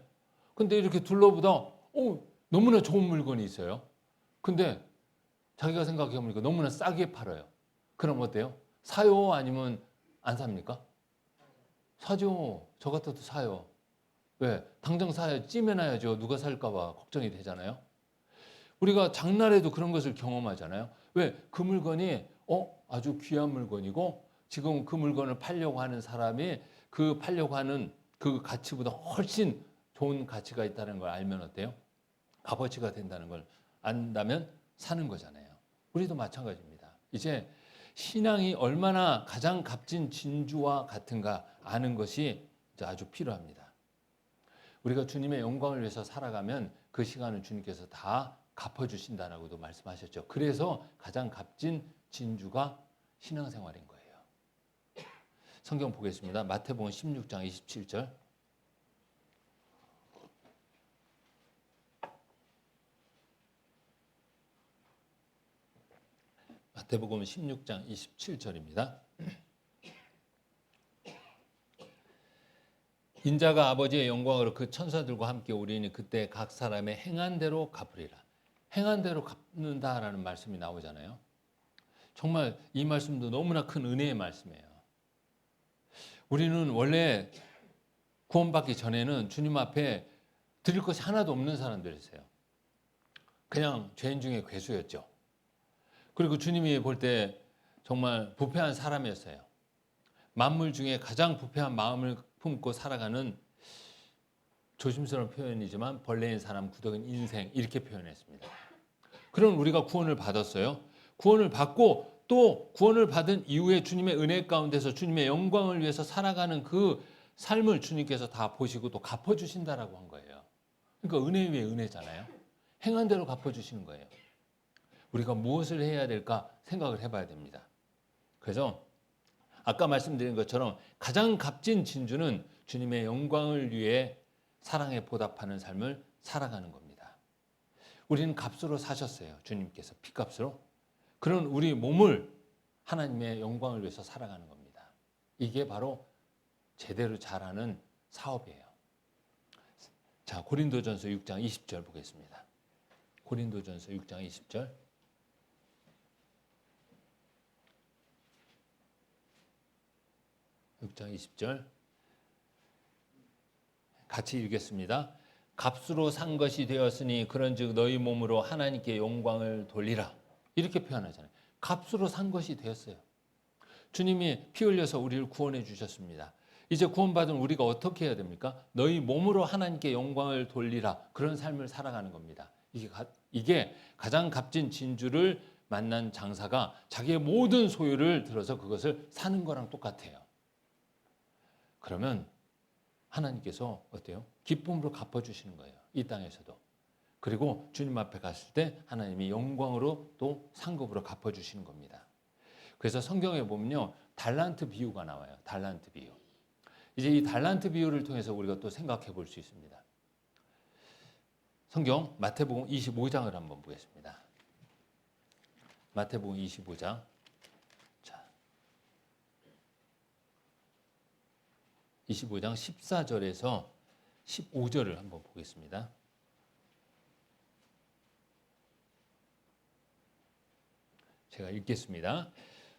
근데 이렇게 둘러보다 너무나 좋은 물건이 있어요. 근데 자기가 생각해 보니까 너무나 싸게 팔아요. 그럼 어때요? 사요? 아니면 안 삽니까? 사죠. 저 같아도 사요. 왜? 당장 사야 찜해놔야죠. 누가 살까 봐 걱정이 되잖아요. 우리가 장날에도 그런 것을 경험하잖아요. 왜? 그 물건이 아주 귀한 물건이고 지금 그 물건을 팔려고 하는 사람이 그 팔려고 하는 그 가치보다 훨씬 좋은 가치가 있다는 걸 알면 어때요? 값어치가 된다는 걸 안다면 사는 거잖아요. 우리도 마찬가지입니다. 이제 신앙이 얼마나 가장 값진 진주와 같은가 아는 것이 이제 아주 필요합니다. 우리가 주님의 영광을 위해서 살아가면 그 시간을 주님께서 다 갚아주신다라고도 말씀하셨죠. 그래서 가장 값진 진주가 신앙생활인 거예요. 성경 보겠습니다. 마태복음 16장 27절. 마태복음 16장 27절입니다. 인자가 아버지의 영광으로 그 천사들과 함께 오리니 그때 각 사람의 행한 대로 갚으리라. 행한 대로 갚는다라는 말씀이 나오잖아요. 정말 이 말씀도 너무나 큰 은혜의 말씀이에요. 우리는 원래 구원받기 전에는 주님 앞에 드릴 것이 하나도 없는 사람들이었어요. 그냥 죄인 중에 괴수였죠. 그리고 주님이 볼 때 정말 부패한 사람이었어요. 만물 중에 가장 부패한 마음을 품고 살아가는, 조심스러운 표현이지만 벌레인 사람, 구덕인 인생, 이렇게 표현했습니다. 그럼 우리가 구원을 받았어요. 구원을 받고 또 구원을 받은 이후에 주님의 은혜 가운데서 주님의 영광을 위해서 살아가는 그 삶을 주님께서 다 보시고 또 갚아주신다라고 한 거예요. 그러니까 은혜 위에 은혜잖아요. 행한 대로 갚아주시는 거예요. 우리가 무엇을 해야 될까 생각을 해봐야 됩니다. 그래서 아까 말씀드린 것처럼 가장 값진 진주는 주님의 영광을 위해 사랑에 보답하는 삶을 살아가는 겁니다. 우리는 값으로 사셨어요. 주님께서 피값으로. 그런 우리 몸을 하나님의 영광을 위해서 살아가는 겁니다. 이게 바로 제대로 잘하는 사업이에요. 자, 고린도전서 6장 20절 보겠습니다. 고린도전서 6장 20절. (6장 20절) 같이 읽겠습니다. 값으로 산 것이 되었으니 그런즉 너희 몸으로 하나님께 영광을 돌리라. 이렇게 표현하잖아요. 값으로 산 것이 되었어요. 주님이 피 흘려서 우리를 구원해 주셨습니다. 이제 구원받은 우리가 어떻게 해야 됩니까? 너희 몸으로 하나님께 영광을 돌리라. 그런 삶을 살아가는 겁니다. 이게 가장 값진 진주를 만난 장사가 자기의 모든 소유를 들어서 그것을 사는 거랑 똑같아요. 그러면 하나님께서 어때요? 기쁨으로 갚아주시는 거예요. 이 땅에서도. 그리고 주님 앞에 갔을 때 하나님이 영광으로 또 상급으로 갚아주시는 겁니다. 그래서 성경에 보면요, 달란트 비유가 나와요. 달란트 비유. 이제 이 달란트 비유를 통해서 우리가 또 생각해 볼 수 있습니다. 성경 마태복음 25장을 한번 보겠습니다. 마태복음 25장. 자, 25장 14절에서 15절을 한번 보겠습니다. 제가 읽겠습니다.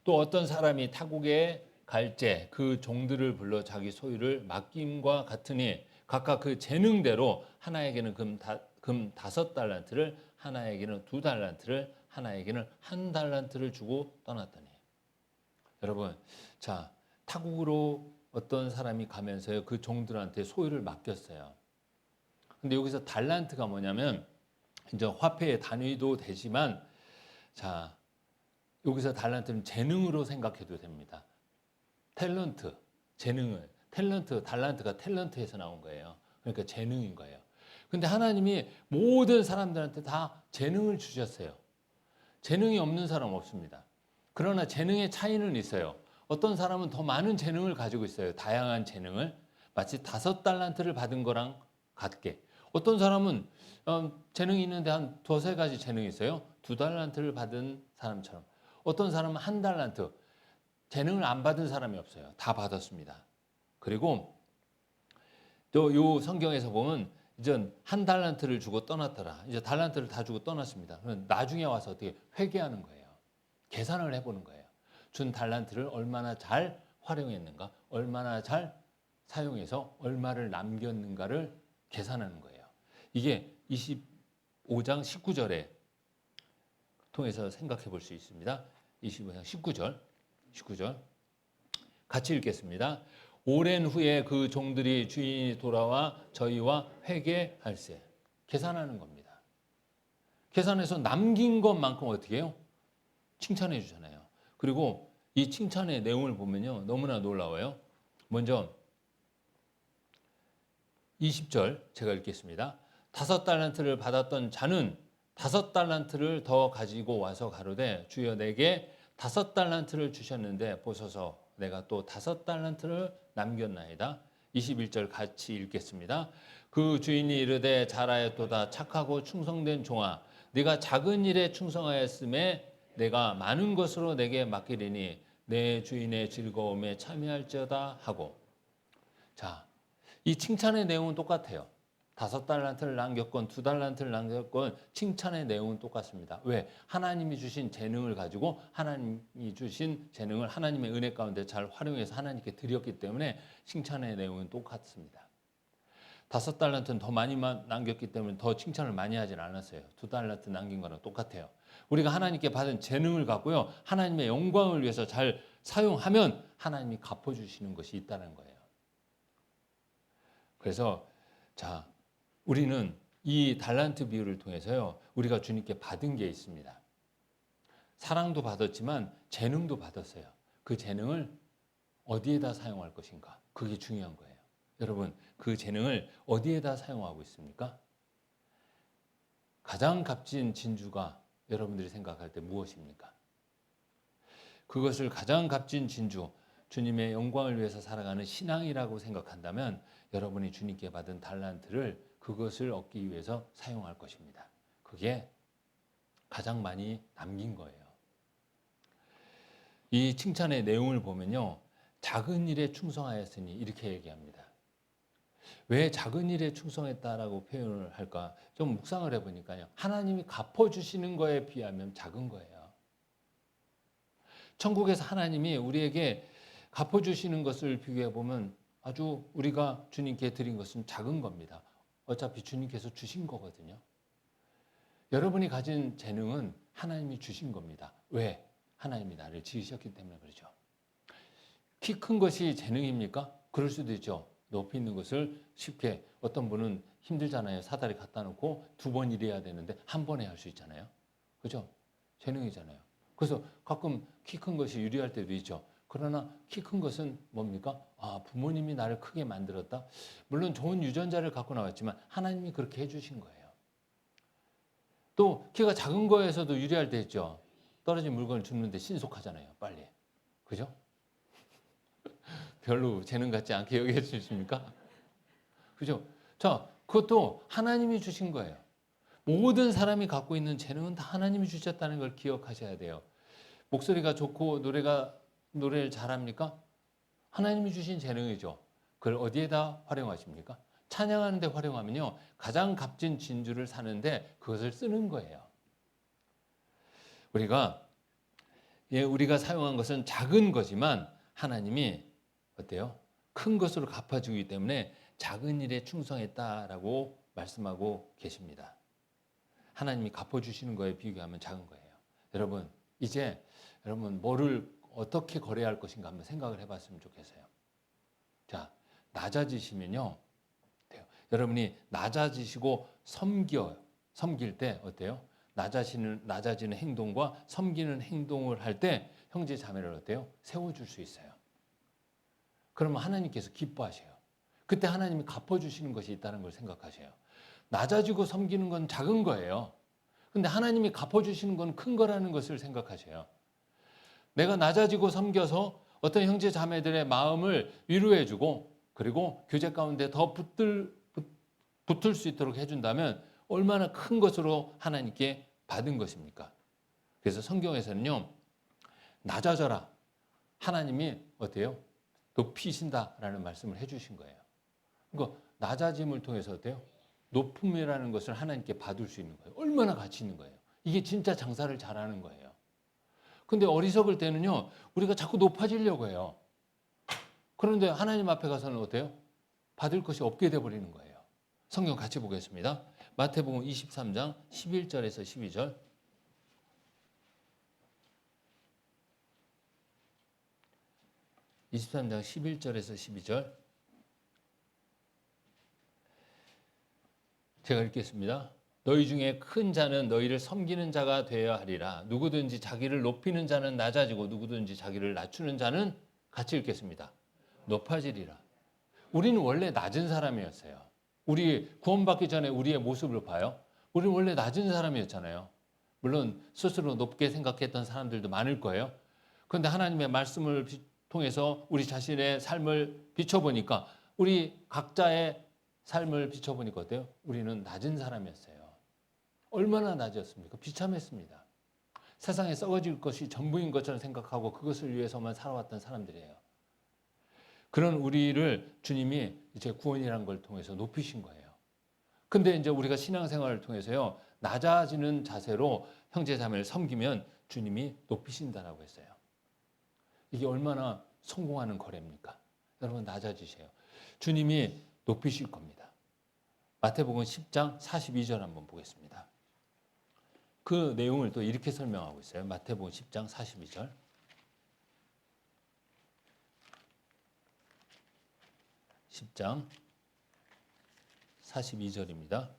또 어떤 사람이 타국에 갈제 그 종들을 불러 자기 소유를 맡김과 같으니 각각 그 재능대로 하나에게는 금 5달란트를, 하나에게는 2달란트를, 하나에게는 1달란트를 주고 떠났더니. 여러분, 자, 타국으로 어떤 사람이 가면서요, 그 종들한테 소유를 맡겼어요. 근데 여기서 달란트가 뭐냐면 이제 화폐의 단위도 되지만, 자, 여기서 달란트는 재능으로 생각해도 됩니다. 탤런트, 재능을. 탤런트, 달란트가 탤런트에서 나온 거예요. 그러니까 재능인 거예요. 근데 하나님이 모든 사람들한테 다 재능을 주셨어요. 재능이 없는 사람 없습니다. 그러나 재능의 차이는 있어요. 어떤 사람은 더 많은 재능을 가지고 있어요. 다양한 재능을. 마치 5달란트를 받은 거랑 같게. 어떤 사람은 재능이 있는데 한 2-3가지 재능이 있어요. 2달란트를 받은 사람처럼. 어떤 사람은 1달란트. 재능을 안 받은 사람이 없어요. 다 받았습니다. 그리고 또 이 성경에서 보면 이제 1달란트를 주고 떠났더라. 이제 달란트를 다 주고 떠났습니다. 그럼 나중에 와서 어떻게 회개하는 거예요. 계산을 해보는 거예요. 준 달란트를 얼마나 잘 활용했는가, 얼마나 잘 사용해서 얼마를 남겼는가를 계산하는 거예요. 이게 25장 19절에 통해서 생각해 볼 수 있습니다. 25장 19절 같이 읽겠습니다. 오랜 후에 그 종들이 주인이 돌아와 저희와 회개할세. 계산하는 겁니다. 계산해서 남긴 것만큼 어떻게 해요? 칭찬해 주잖아요. 그리고 이 칭찬의 내용을 보면요, 너무나 놀라워요. 먼저 20절 제가 읽겠습니다. 5달란트를 받았던 자는 5달란트를 더 가지고 와서 가로되 주여 내게 5달란트를 주셨는데 보소서 내가 또 5달란트를 남겼나이다. 21절 같이 읽겠습니다. 그 주인이 이르되 잘하였도다 착하고 충성된 종아 네가 작은 일에 충성하였음에 내가 많은 것으로 내게 맡기리니 내 주인의 즐거움에 참여할지어다 하고. 자, 이 칭찬의 내용은 똑같아요. 5달란트를 남겼건 2달란트를 남겼건 칭찬의 내용은 똑같습니다. 왜? 하나님이 주신 재능을 가지고 하나님이 주신 재능을 하나님의 은혜 가운데 잘 활용해서 하나님께 드렸기 때문에 칭찬의 내용은 똑같습니다. 5달란트는 더 많이 남겼기 때문에 더 칭찬을 많이 하진 않았어요. 2달란트 남긴 거랑 똑같아요. 우리가 하나님께 받은 재능을 갖고요, 하나님의 영광을 위해서 잘 사용하면 하나님이 갚아주시는 것이 있다는 거예요. 그래서 자, 우리는 이 달란트 비유를 통해서요, 우리가 주님께 받은 게 있습니다. 사랑도 받았지만 재능도 받았어요. 그 재능을 어디에다 사용할 것인가? 그게 중요한 거예요. 여러분, 그 재능을 어디에다 사용하고 있습니까? 가장 값진 진주가 여러분들이 생각할 때 무엇입니까? 그것을 가장 값진 진주, 주님의 영광을 위해서 살아가는 신앙이라고 생각한다면 여러분이 주님께 받은 달란트를 그것을 얻기 위해서 사용할 것입니다. 그게 가장 많이 남긴 거예요. 이 칭찬의 내용을 보면요, 작은 일에 충성하였으니 이렇게 얘기합니다. 왜 작은 일에 충성했다라고 표현을 할까? 좀 묵상을 해보니까요, 하나님이 갚아주시는 거에 비하면 작은 거예요. 천국에서 하나님이 우리에게 갚아주시는 것을 비교해보면 아주 우리가 주님께 드린 것은 작은 겁니다. 어차피 주님께서 주신 거거든요. 여러분이 가진 재능은 하나님이 주신 겁니다. 왜? 하나님이 나를 지으셨기 때문에 그렇죠. 키 큰 것이 재능입니까? 그럴 수도 있죠. 높이 있는 것을 쉽게, 어떤 분은 힘들잖아요. 사다리 갖다 놓고 2번 일해야 되는데 한 번에 할 수 있잖아요. 그죠? 재능이잖아요. 그래서 가끔 키 큰 것이 유리할 때도 있죠. 그러나 키 큰 것은 뭡니까? 아, 부모님이 나를 크게 만들었다. 물론 좋은 유전자를 갖고 나왔지만 하나님이 그렇게 해주신 거예요. 또 키가 작은 거에서도 유리할 때 있죠. 떨어진 물건을 줍는데 신속하잖아요. 빨리. 그죠? 별로 재능 같지 않게 여겨주십니까? 그죠? 자, 그것도 하나님이 주신 거예요. 모든 사람이 갖고 있는 재능은 다 하나님이 주셨다는 걸 기억하셔야 돼요. 목소리가 좋고 노래를 잘합니까? 하나님이 주신 재능이죠. 그걸 어디에다 활용하십니까? 찬양하는 데 활용하면요. 가장 값진 진주를 사는데 그것을 쓰는 거예요. 우리가 사용한 것은 작은 거지만 하나님이 어때요? 큰 것으로 갚아주기 때문에 작은 일에 충성했다라고 말씀하고 계십니다. 하나님이 갚아주시는 거에 비교하면 작은 거예요. 여러분, 이제 뭐를 어떻게 거래할 것인가 한번 생각을 해봤으면 좋겠어요. 자, 낮아지시면요. 돼요. 여러분이 낮아지시고 섬길 때 어때요? 낮아지는 행동과 섬기는 행동을 할 때 형제 자매를 어때요? 세워줄 수 있어요. 그러면 하나님께서 기뻐하셔요. 그때 하나님이 갚아주시는 것이 있다는 걸 생각하셔요. 낮아지고 섬기는 건 작은 거예요. 근데 하나님이 갚아주시는 건 큰 거라는 것을 생각하셔요. 내가 낮아지고 섬겨서 어떤 형제 자매들의 마음을 위로해주고 그리고 교제 가운데 더 붙을 수 있도록 해준다면 얼마나 큰 것으로 하나님께 받은 것입니까? 그래서 성경에서는요. 낮아져라. 하나님이 어때요? 높이신다라는 말씀을 해주신 거예요. 그러니까 낮아짐을 통해서 어때요? 높음이라는 것을 하나님께 받을 수 있는 거예요. 얼마나 가치 있는 거예요. 이게 진짜 장사를 잘하는 거예요. 근데 어리석을 때는요. 우리가 자꾸 높아지려고 해요. 그런데 하나님 앞에 가서는 어때요? 받을 것이 없게 돼버리는 거예요. 성경 같이 보겠습니다. 마태복음 23장 11절에서 12절. 23장 11절에서 12절. 제가 읽겠습니다. 너희 중에 큰 자는 너희를 섬기는 자가 되어야 하리라. 누구든지 자기를 높이는 자는 낮아지고 누구든지 자기를 낮추는 자는 같이 읽겠습니다. 높아지리라. 우리는 원래 낮은 사람이었어요. 우리 구원받기 전에 우리의 모습을 봐요. 우리는 원래 낮은 사람이었잖아요. 물론 스스로 높게 생각했던 사람들도 많을 거예요. 그런데 하나님의 말씀을 통해서 우리 자신의 삶을 비춰보니까 우리 각자의 삶을 비춰보니까 어때요? 우리는 낮은 사람이었어요. 얼마나 낮았습니까? 비참했습니다. 세상에 썩어질 것이 전부인 것처럼 생각하고 그것을 위해서만 살아왔던 사람들이에요. 그런 우리를 주님이 이제 구원이라는 걸 통해서 높이신 거예요. 근데 이제 우리가 신앙생활을 통해서요, 낮아지는 자세로 형제자매를 섬기면 주님이 높이신다라고 했어요. 이게 얼마나 성공하는 거래입니까? 여러분 낮아지세요. 주님이 높이실 겁니다. 마태복음 10장 42절 한번 보겠습니다. 그 내용을 또 이렇게 설명하고 있어요. 마태복음 10장 42절. 10장 42절입니다.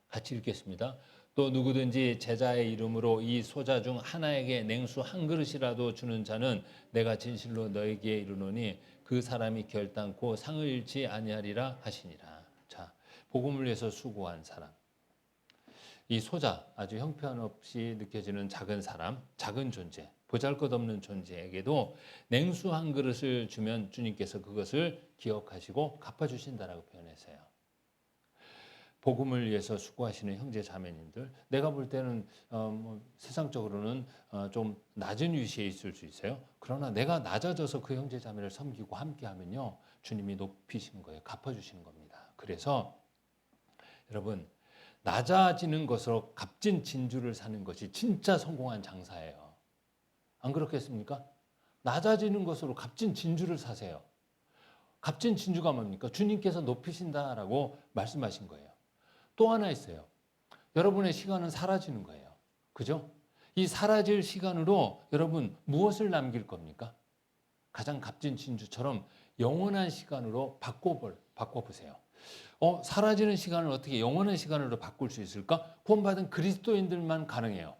같이 읽겠습니다. 또 누구든지 제자의 이름으로 이 소자 중 하나에게 냉수 한 그릇이라도 주는 자는 내가 진실로 너에게 이르노니 그 사람이 결단코 상을 잃지 아니하리라 하시니라. 자, 복음을 위해서 수고한 사람. 이 소자, 아주 형편없이 느껴지는 작은 사람, 작은 존재, 보잘것없는 존재에게도 냉수 한 그릇을 주면 주님께서 그것을 기억하시고 갚아주신다라고 표현했어요. 복음을 위해서 수고하시는 형제 자매님들, 내가 볼 때는 세상적으로는 좀 낮은 위치에 있을 수 있어요. 그러나 내가 낮아져서 그 형제 자매를 섬기고 함께하면요, 주님이 높이시는 거예요. 갚아주시는 겁니다. 그래서 여러분, 낮아지는 것으로 값진 진주를 사는 것이 진짜 성공한 장사예요. 안 그렇겠습니까? 낮아지는 것으로 값진 진주를 사세요. 값진 진주가 뭡니까? 주님께서 높이신다라고 말씀하신 거예요. 또 하나 있어요. 여러분의 시간은 사라지는 거예요. 그죠? 이 사라질 시간으로 여러분 무엇을 남길 겁니까? 가장 값진 진주처럼 영원한 시간으로 바꿔보세요. 사라지는 시간을 어떻게 영원한 시간으로 바꿀 수 있을까? 구원받은 그리스도인들만 가능해요.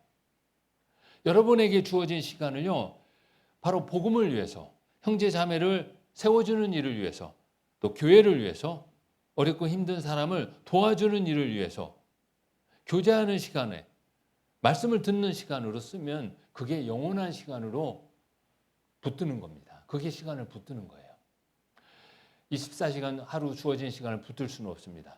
여러분에게 주어진 시간을요, 바로 복음을 위해서, 형제 자매를 세워주는 일을 위해서, 또 교회를 위해서 어렵고 힘든 사람을 도와주는 일을 위해서 교제하는 시간에 말씀을 듣는 시간으로 쓰면 그게 영원한 시간으로 붙드는 겁니다. 그게 시간을 붙드는 거예요. 24시간 하루 주어진 시간을 붙들 수는 없습니다.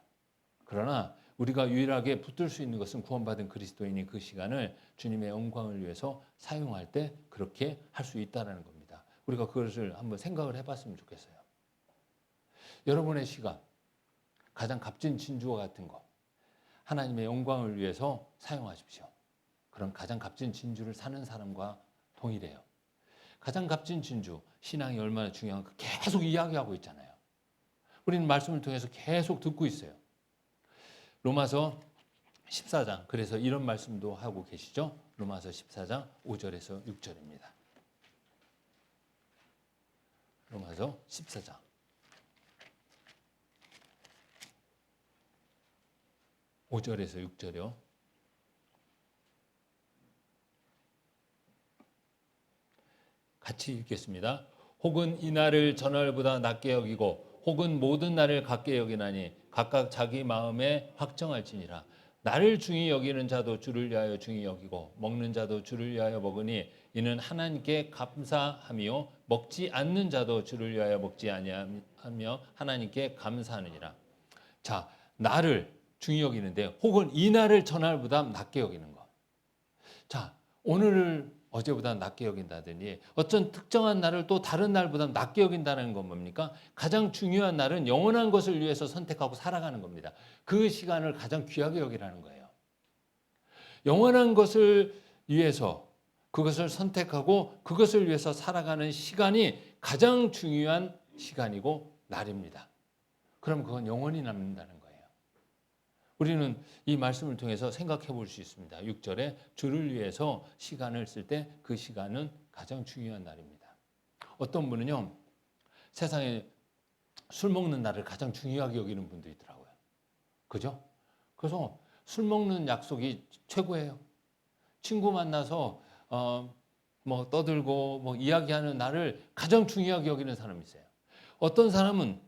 그러나 우리가 유일하게 붙들 수 있는 것은 구원받은 그리스도인이 그 시간을 주님의 영광을 위해서 사용할 때 그렇게 할 수 있다는 겁니다. 우리가 그것을 한번 생각을 해봤으면 좋겠어요. 여러분의 시간, 가장 값진 진주와 같은 것, 하나님의 영광을 위해서 사용하십시오. 그럼 가장 값진 진주를 사는 사람과 동일해요. 가장 값진 진주, 신앙이 얼마나 중요한가 계속 이야기하고 있잖아요. 우리는 말씀을 통해서 계속 듣고 있어요. 로마서 14장, 그래서 이런 말씀도 하고 계시죠. 로마서 14장 5절에서 6절입니다. 로마서 14장 5절에서 6절이요. 같이 읽겠습니다. 혹은 이 날을 전날보다 낮게 여기고 혹은 모든 날을 같게 여기나니 각각 자기 마음에 확정할지니라. 나를 중히 여기는 자도 주를 위하여 중히 여기고 먹는 자도 주를 위하여 먹으니 이는 하나님께 감사하며 먹지 않는 자도 주를 위하여 먹지 아니하며 하나님께 감사하느니라. 자, 나를 중히 여기는데 혹은 이 날을 전날보다 낮게 여기는 것. 자, 오늘을 어제보다 낮게 여긴다더니 어떤 특정한 날을 또 다른 날보다 낮게 여긴다는 건 뭡니까? 가장 중요한 날은 영원한 것을 위해서 선택하고 살아가는 겁니다. 그 시간을 가장 귀하게 여기라는 거예요. 영원한 것을 위해서 그것을 선택하고 그것을 위해서 살아가는 시간이 가장 중요한 시간이고 날입니다. 그럼 그건 영원히 남는다는 거예요. 우리는 이 말씀을 통해서 생각해 볼 수 있습니다. 6절에 주를 위해서 시간을 쓸 때 그 시간은 가장 중요한 날입니다. 어떤 분은요, 세상에 술 먹는 날을 가장 중요하게 여기는 분도 있더라고요. 그죠? 그래서 술 먹는 약속이 최고예요. 친구 만나서 뭐 떠들고 뭐 이야기하는 날을 가장 중요하게 여기는 사람이 있어요. 어떤 사람은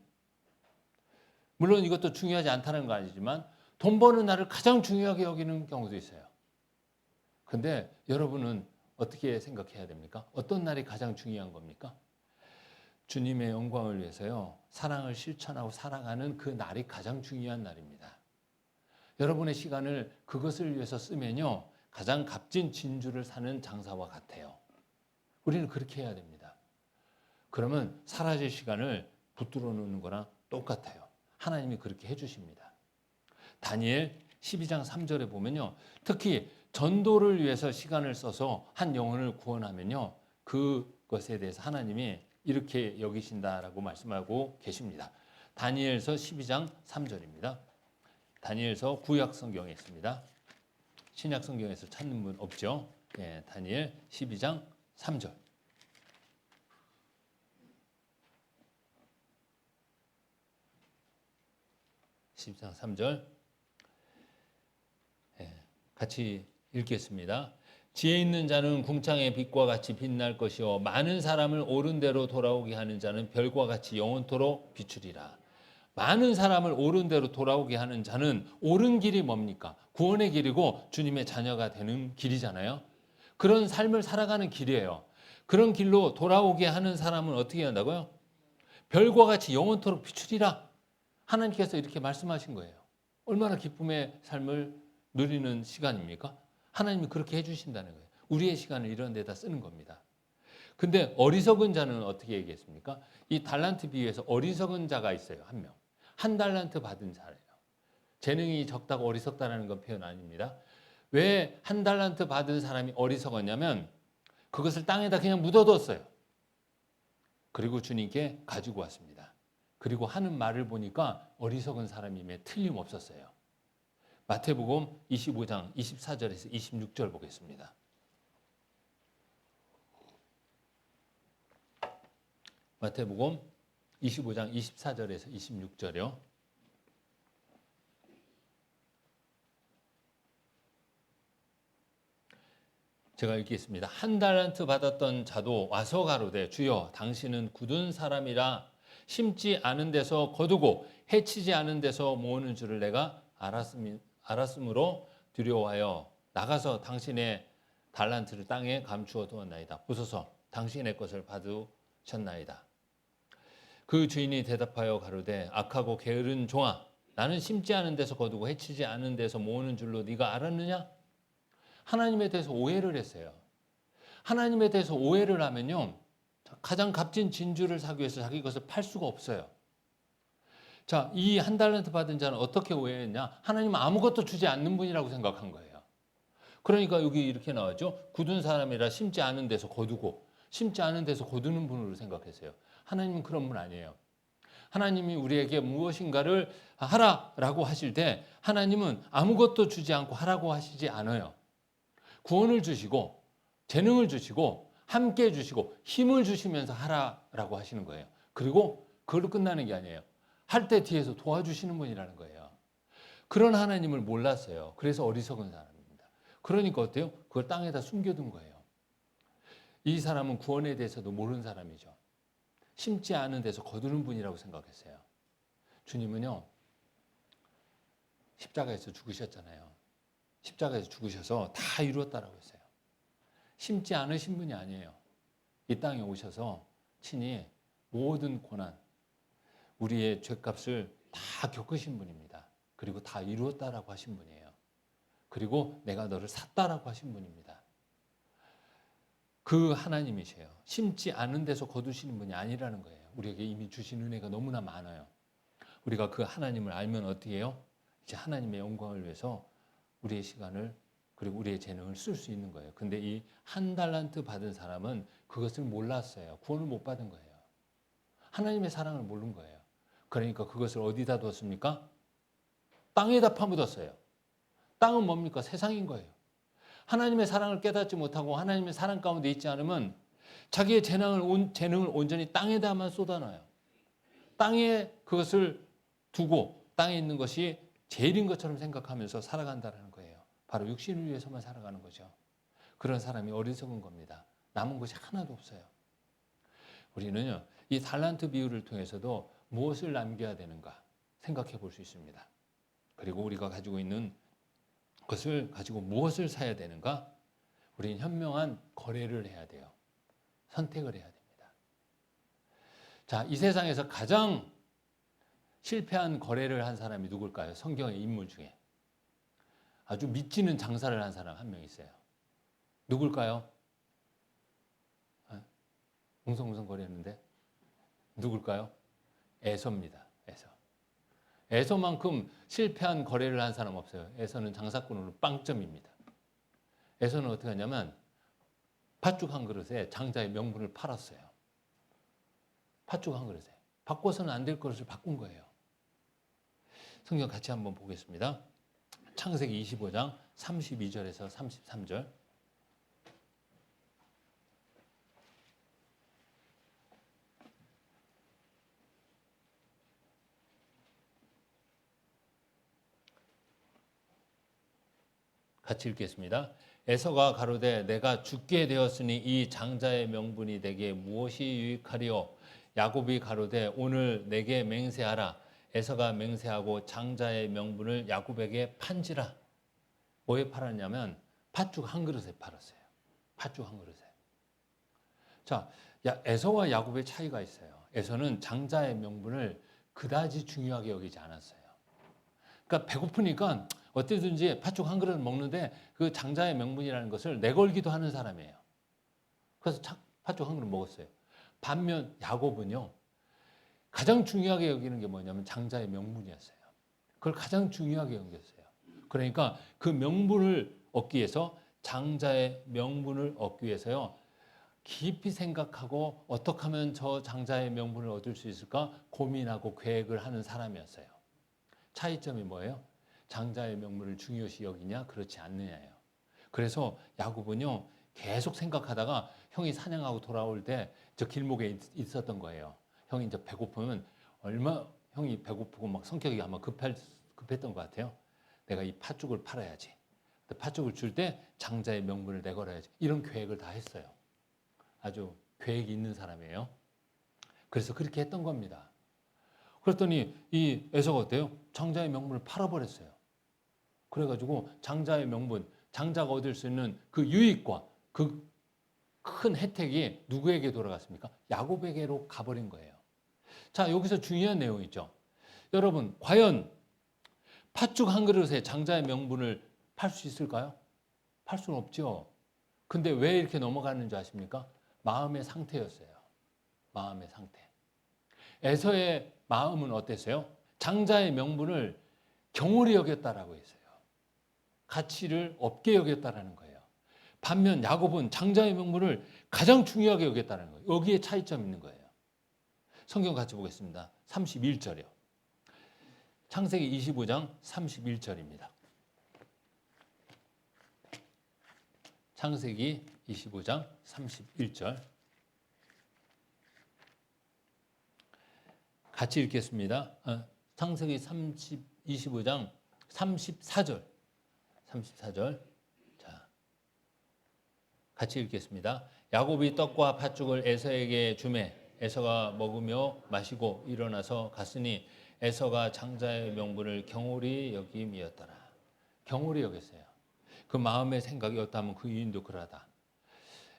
물론 이것도 중요하지 않다는 거 아니지만 돈 버는 날을 가장 중요하게 여기는 경우도 있어요. 근데 여러분은 어떻게 생각해야 됩니까? 어떤 날이 가장 중요한 겁니까? 주님의 영광을 위해서요, 사랑을 실천하고 살아가는 그 날이 가장 중요한 날입니다. 여러분의 시간을 그것을 위해서 쓰면요, 가장 값진 진주를 사는 장사와 같아요. 우리는 그렇게 해야 됩니다. 그러면 사라질 시간을 붙들어 놓는 거랑 똑같아요. 하나님이 그렇게 해주십니다. 다니엘 12장 3절에 보면요, 특히 전도를 위해서 시간을 써서 한 영혼을 구원하면요, 그것에 대해서 하나님이 이렇게 여기신다라고 말씀하고 계십니다. 다니엘서 12장 3절입니다. 다니엘서 구약 성경에 있습니다. 신약 성경에서 찾는 분 없죠? 예, 다니엘 12장 3절. 12장 3절. 같이 읽겠습니다. 지혜 있는 자는 궁창의 빛과 같이 빛날 것이요 많은 사람을 옳은 대로 돌아오게 하는 자는 별과 같이 영원토록 비추리라. 많은 사람을 옳은 대로 돌아오게 하는 자는 옳은 길이 뭡니까? 구원의 길이고 주님의 자녀가 되는 길이잖아요. 그런 삶을 살아가는 길이에요. 그런 길로 돌아오게 하는 사람은 어떻게 한다고요? 별과 같이 영원토록 비추리라. 하나님께서 이렇게 말씀하신 거예요. 얼마나 기쁨의 삶을 누리는 시간입니까? 하나님이 그렇게 해주신다는 거예요. 우리의 시간을 이런 데다 쓰는 겁니다. 근데 어리석은 자는 어떻게 얘기했습니까? 이 달란트 비유에서 어리석은 자가 있어요. 한 명. 한 달란트 받은 자예요. 재능이 적다고 어리석다라는 건 표현 아닙니다. 왜 한 달란트 받은 사람이 어리석었냐면 그것을 땅에다 그냥 묻어뒀어요. 그리고 주님께 가지고 왔습니다. 그리고 하는 말을 보니까 어리석은 사람임에 틀림없었어요. 마태복음 25장 24절에서 26절 보겠습니다. 마태복음 25장 24절에서 26절이요. 제가 읽겠습니다. 한 달란트 받았던 자도 와서 가로되 주여 당신은 굳은 사람이라 심지 않은 데서 거두고 해치지 않은 데서 모으는 줄을 내가 알았으므로 두려워하여 나가서 당신의 달란트를 땅에 감추어 두었나이다. 보소서 당신의 것을 받으셨나이다. 그 주인이 대답하여 가로되 악하고 게으른 종아 나는 심지 않은 데서 거두고 해치지 않은 데서 모으는 줄로 네가 알았느냐? 하나님에 대해서 오해를 했어요. 하나님에 대해서 오해를 하면요. 가장 값진 진주를 사기 위해서 자기 것을 팔 수가 없어요. 자, 이 한 달란트 받은 자는 어떻게 오해했냐? 하나님은 아무것도 주지 않는 분이라고 생각한 거예요. 그러니까 여기 이렇게 나왔죠. 굳은 사람이라 심지 않은 데서 거두고 심지 않은 데서 거두는 분으로 생각했어요. 하나님은 그런 분 아니에요. 하나님이 우리에게 무엇인가를 하라라고 하실 때 하나님은 아무것도 주지 않고 하라고 하시지 않아요. 구원을 주시고 재능을 주시고 함께 해주시고 힘을 주시면서 하라라고 하시는 거예요. 그리고 그걸로 끝나는 게 아니에요. 할 때 뒤에서 도와주시는 분이라는 거예요. 그런 하나님을 몰랐어요. 그래서 어리석은 사람입니다. 그러니까 어때요? 그걸 땅에다 숨겨둔 거예요. 이 사람은 구원에 대해서도 모르는 사람이죠. 심지 않은 데서 거두는 분이라고 생각했어요. 주님은요, 십자가에서 죽으셨잖아요. 십자가에서 죽으셔서 다 이루었다라고 했어요. 심지 않으신 분이 아니에요. 이 땅에 오셔서 친히 모든 고난, 우리의 죄값을 다 겪으신 분입니다. 그리고 다 이루었다라고 하신 분이에요. 그리고 내가 너를 샀다라고 하신 분입니다. 그 하나님이세요. 심지 않은 데서 거두시는 분이 아니라는 거예요. 우리에게 이미 주신 은혜가 너무나 많아요. 우리가 그 하나님을 알면 어떻게 해요? 이제 하나님의 영광을 위해서 우리의 시간을 그리고 우리의 재능을 쓸 수 있는 거예요. 근데 이 한 달란트 받은 사람은 그것을 몰랐어요. 구원을 못 받은 거예요. 하나님의 사랑을 모른 거예요. 그러니까 그것을 어디다 뒀습니까? 땅에다 파묻었어요. 땅은 뭡니까? 세상인 거예요. 하나님의 사랑을 깨닫지 못하고 하나님의 사랑 가운데 있지 않으면 자기의 재능을 온전히 땅에다만 쏟아놔요. 땅에 그것을 두고 땅에 있는 것이 제일인 것처럼 생각하면서 살아간다는 거예요. 바로 육신을 위해서만 살아가는 거죠. 그런 사람이 어리석은 겁니다. 남은 것이 하나도 없어요. 우리는요, 이 달란트 비유를 통해서도 무엇을 남겨야 되는가 생각해 볼 수 있습니다. 그리고 우리가 가지고 있는 것을 가지고 무엇을 사야 되는가? 우리는 현명한 거래를 해야 돼요. 선택을 해야 됩니다. 자, 이 세상에서 가장 실패한 거래를 한 사람이 누굴까요? 성경의 인물 중에. 아주 미치는 장사를 한 사람 한 명 있어요. 누굴까요? 웅성웅성 거렸는데 누굴까요? 에서입니다. 에서. 에서만큼 실패한 거래를 한 사람 없어요. 에서는 장사꾼으로 빵점입니다. 에서는 어떻게 하냐면 팥죽 한 그릇에 장자의 명분을 팔았어요. 팥죽 한 그릇에. 바꿔서는 안 될 것을 바꾼 거예요. 성경 같이 한번 보겠습니다. 창세기 25장 32절에서 33절. 같이 읽겠습니다. 에서가 가로되 내가 죽게 되었으니 이 장자의 명분이 내게 무엇이 유익하리요? 야곱이 가로되 오늘 내게 맹세하라. 에서가 맹세하고 장자의 명분을 야곱에게 판지라. 뭐에 팔았냐면 팥죽 한 그릇에 팔았어요. 팥죽 한 그릇에. 자, 에서와 야곱의 차이가 있어요. 에서는 장자의 명분을 그다지 중요하게 여기지 않았어요. 그러니까 배고프니까 어때든지 팥죽 한 그릇 먹는데 그 장자의 명분이라는 것을 내걸기도 하는 사람이에요. 그래서 팥죽 한 그릇 먹었어요. 반면 야곱은요. 가장 중요하게 여기는 게 뭐냐면 장자의 명분이었어요. 그걸 가장 중요하게 여겼어요. 그러니까 그 명분을 얻기 위해서 장자의 명분을 얻기 위해서요. 깊이 생각하고 어떻게 하면 저 장자의 명분을 얻을 수 있을까 고민하고 계획을 하는 사람이었어요. 차이점이 뭐예요? 장자의 명분을 중요시 여기냐 그렇지 않느냐예요. 그래서 야곱은요 계속 생각하다가 형이 사냥하고 돌아올 때 저 길목에 있었던 거예요. 형이 이제 배고프면 형이 배고프고 막 성격이 아마 급했던 것 같아요. 내가 이 팥죽을 팔아야지. 팥죽을 줄 때 장자의 명분을 내걸어야지. 이런 계획을 다 했어요. 아주 계획이 있는 사람이에요. 그래서 그렇게 했던 겁니다. 그랬더니 이 에서가 어때요? 장자의 명분을 팔아버렸어요. 그래가지고 장자의 명분, 장자가 얻을 수 있는 그 유익과 그 큰 혜택이 누구에게 돌아갔습니까? 야곱에게로 가버린 거예요. 자, 여기서 중요한 내용이 있죠. 여러분, 과연 팥죽 한 그릇에 장자의 명분을 팔 수 있을까요? 팔 수는 없죠. 근데 왜 이렇게 넘어가는 줄 아십니까? 마음의 상태였어요. 마음의 상태. 에서의 마음은 어땠어요? 장자의 명분을 경홀히 여겼다라고 했어요. 가치를 없게 여겼다라는 거예요. 반면 야곱은 장자의 명분을 가장 중요하게 여겼다는 거예요. 여기에 차이점이 있는 거예요. 성경 같이 보겠습니다. 31절이요. 창세기 25장 31절입니다. 창세기 25장 31절. 같이 읽겠습니다. 창세기 25장 34절. 34절. 자, 같이 읽겠습니다. 야곱이 떡과 팥죽을 에서에게 주매 에서가 먹으며 마시고 일어나서 갔으니 에서가 장자의 명분을 경홀히 여김이었더라. 경홀히 여겼어요. 그 마음의 생각이 어떠하면 그 이유도 그러하다.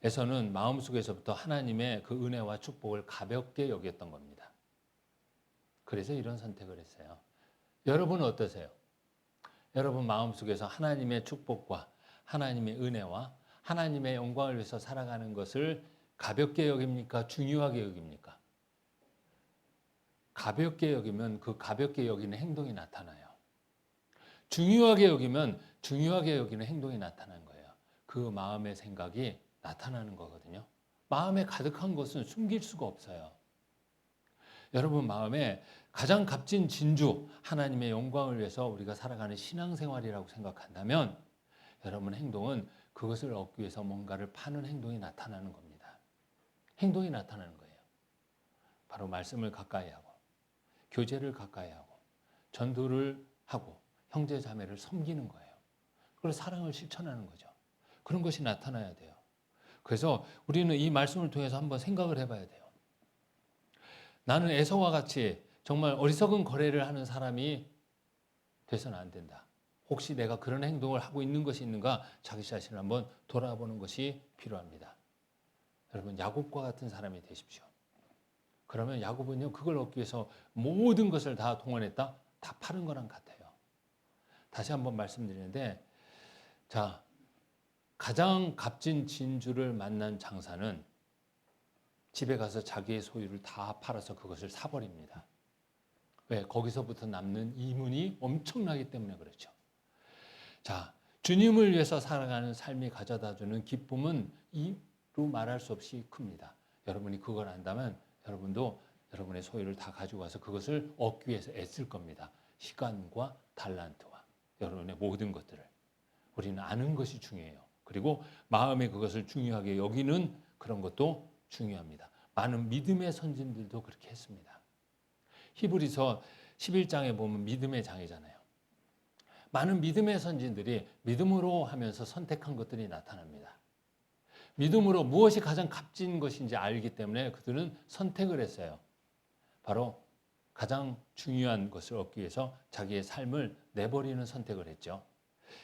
에서는 마음속에서부터 하나님의 그 은혜와 축복을 가볍게 여겼던 겁니다. 그래서 이런 선택을 했어요. 여러분은 어떠세요? 여러분 마음속에서 하나님의 축복과 하나님의 은혜와 하나님의 영광을 위해서 살아가는 것을 가볍게 여깁니까? 중요하게 여깁니까? 가볍게 여기면 그 가볍게 여기는 행동이 나타나요. 중요하게 여기면 중요하게 여기는 행동이 나타나는 거예요. 그 마음의 생각이 나타나는 거거든요. 마음에 가득한 것은 숨길 수가 없어요. 여러분 마음에 가장 값진 진주 하나님의 영광을 위해서 우리가 살아가는 신앙생활이라고 생각한다면 여러분 행동은 그것을 얻기 위해서 뭔가를 파는 행동이 나타나는 겁니다. 행동이 나타나는 거예요. 바로 말씀을 가까이 하고 교제를 가까이 하고 전도를 하고 형제 자매를 섬기는 거예요. 그래서 사랑을 실천하는 거죠. 그런 것이 나타나야 돼요. 그래서 우리는 이 말씀을 통해서 한번 생각을 해봐야 돼요. 나는 에서와 같이 정말 어리석은 거래를 하는 사람이 돼서는 안 된다. 혹시 내가 그런 행동을 하고 있는 것이 있는가 자기 자신을 한번 돌아보는 것이 필요합니다. 여러분 야곱과 같은 사람이 되십시오. 그러면 야곱은요 그걸 얻기 위해서 모든 것을 다 동원했다? 다 파는 거랑 같아요. 다시 한번 말씀드리는데 자 가장 값진 진주를 만난 장사는 집에 가서 자기의 소유를 다 팔아서 그것을 사버립니다. 왜? 거기서부터 남는 이문이 엄청나기 때문에 그렇죠. 자, 주님을 위해서 살아가는 삶이 가져다주는 기쁨은 이루 말할 수 없이 큽니다. 여러분이 그걸 안다면 여러분도 여러분의 소유를 다 가지고 와서 그것을 얻기 위해서 애쓸 겁니다. 시간과 달란트와 여러분의 모든 것들을. 우리는 아는 것이 중요해요. 그리고 마음에 그것을 중요하게 여기는 그런 것도 중요합니다. 많은 믿음의 선진들도 그렇게 했습니다. 히브리서 11장에 보면 믿음의 장이잖아요. 많은 믿음의 선진들이 믿음으로 하면서 선택한 것들이 나타납니다. 믿음으로 무엇이 가장 값진 것인지 알기 때문에 그들은 선택을 했어요. 바로 가장 중요한 것을 얻기 위해서 자기의 삶을 내버리는 선택을 했죠.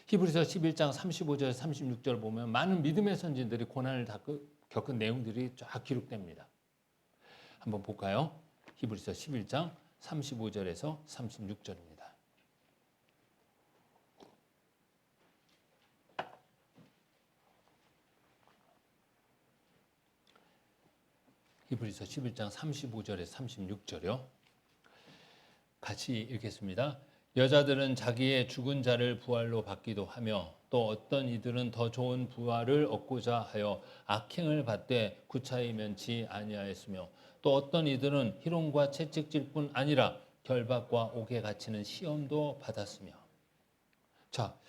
히브리서 11장 35절 36절 보면 많은 믿음의 선진들이 고난을 다 겪은 내용들이 쫙 기록됩니다. 한번 볼까요? 히브리서 11장 35절에서 36절입니다. 히브리서 11장 35절에서 36절이요. 같이 읽겠습니다. 여자들은 자기의 죽은 자를 부활로 받기도 하며 또 어떤 이들은 더 좋은 부활을 얻고자 하여 악행을 받되 구차히 면치 아니하였으며 또 어떤 이들은 희롱과 채찍질 뿐 아니라 결박과 옥에 갇히는 시험도 받았으며 자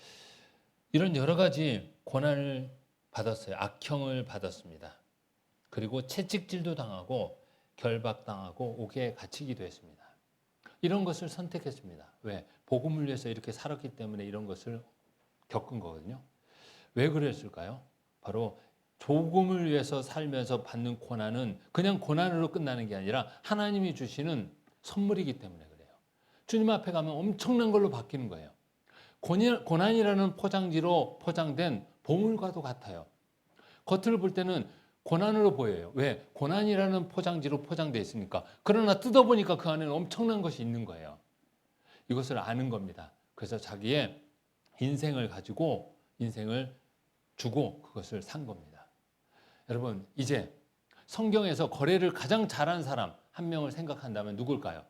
이런 여러 가지 고난을 받았어요. 악형을 받았습니다. 그리고 채찍질도 당하고 결박당하고 옥에 갇히기도 했습니다. 이런 것을 선택했습니다. 왜? 복음을 위해서 이렇게 살았기 때문에 이런 것을 겪은 거거든요. 왜 그랬을까요? 바로 복음을 위해서 살면서 받는 고난은 그냥 고난으로 끝나는 게 아니라 하나님이 주시는 선물이기 때문에 그래요. 주님 앞에 가면 엄청난 걸로 바뀌는 거예요. 고난이라는 포장지로 포장된 보물과도 같아요. 겉을 볼 때는 고난으로 보여요. 왜? 고난이라는 포장지로 포장되어 있으니까. 그러나 뜯어보니까 그 안에는 엄청난 것이 있는 거예요. 이것을 아는 겁니다. 그래서 자기의 인생을 가지고 인생을 주고 그것을 산 겁니다. 여러분, 이제 성경에서 거래를 가장 잘한 사람 한 명을 생각한다면 누굴까요?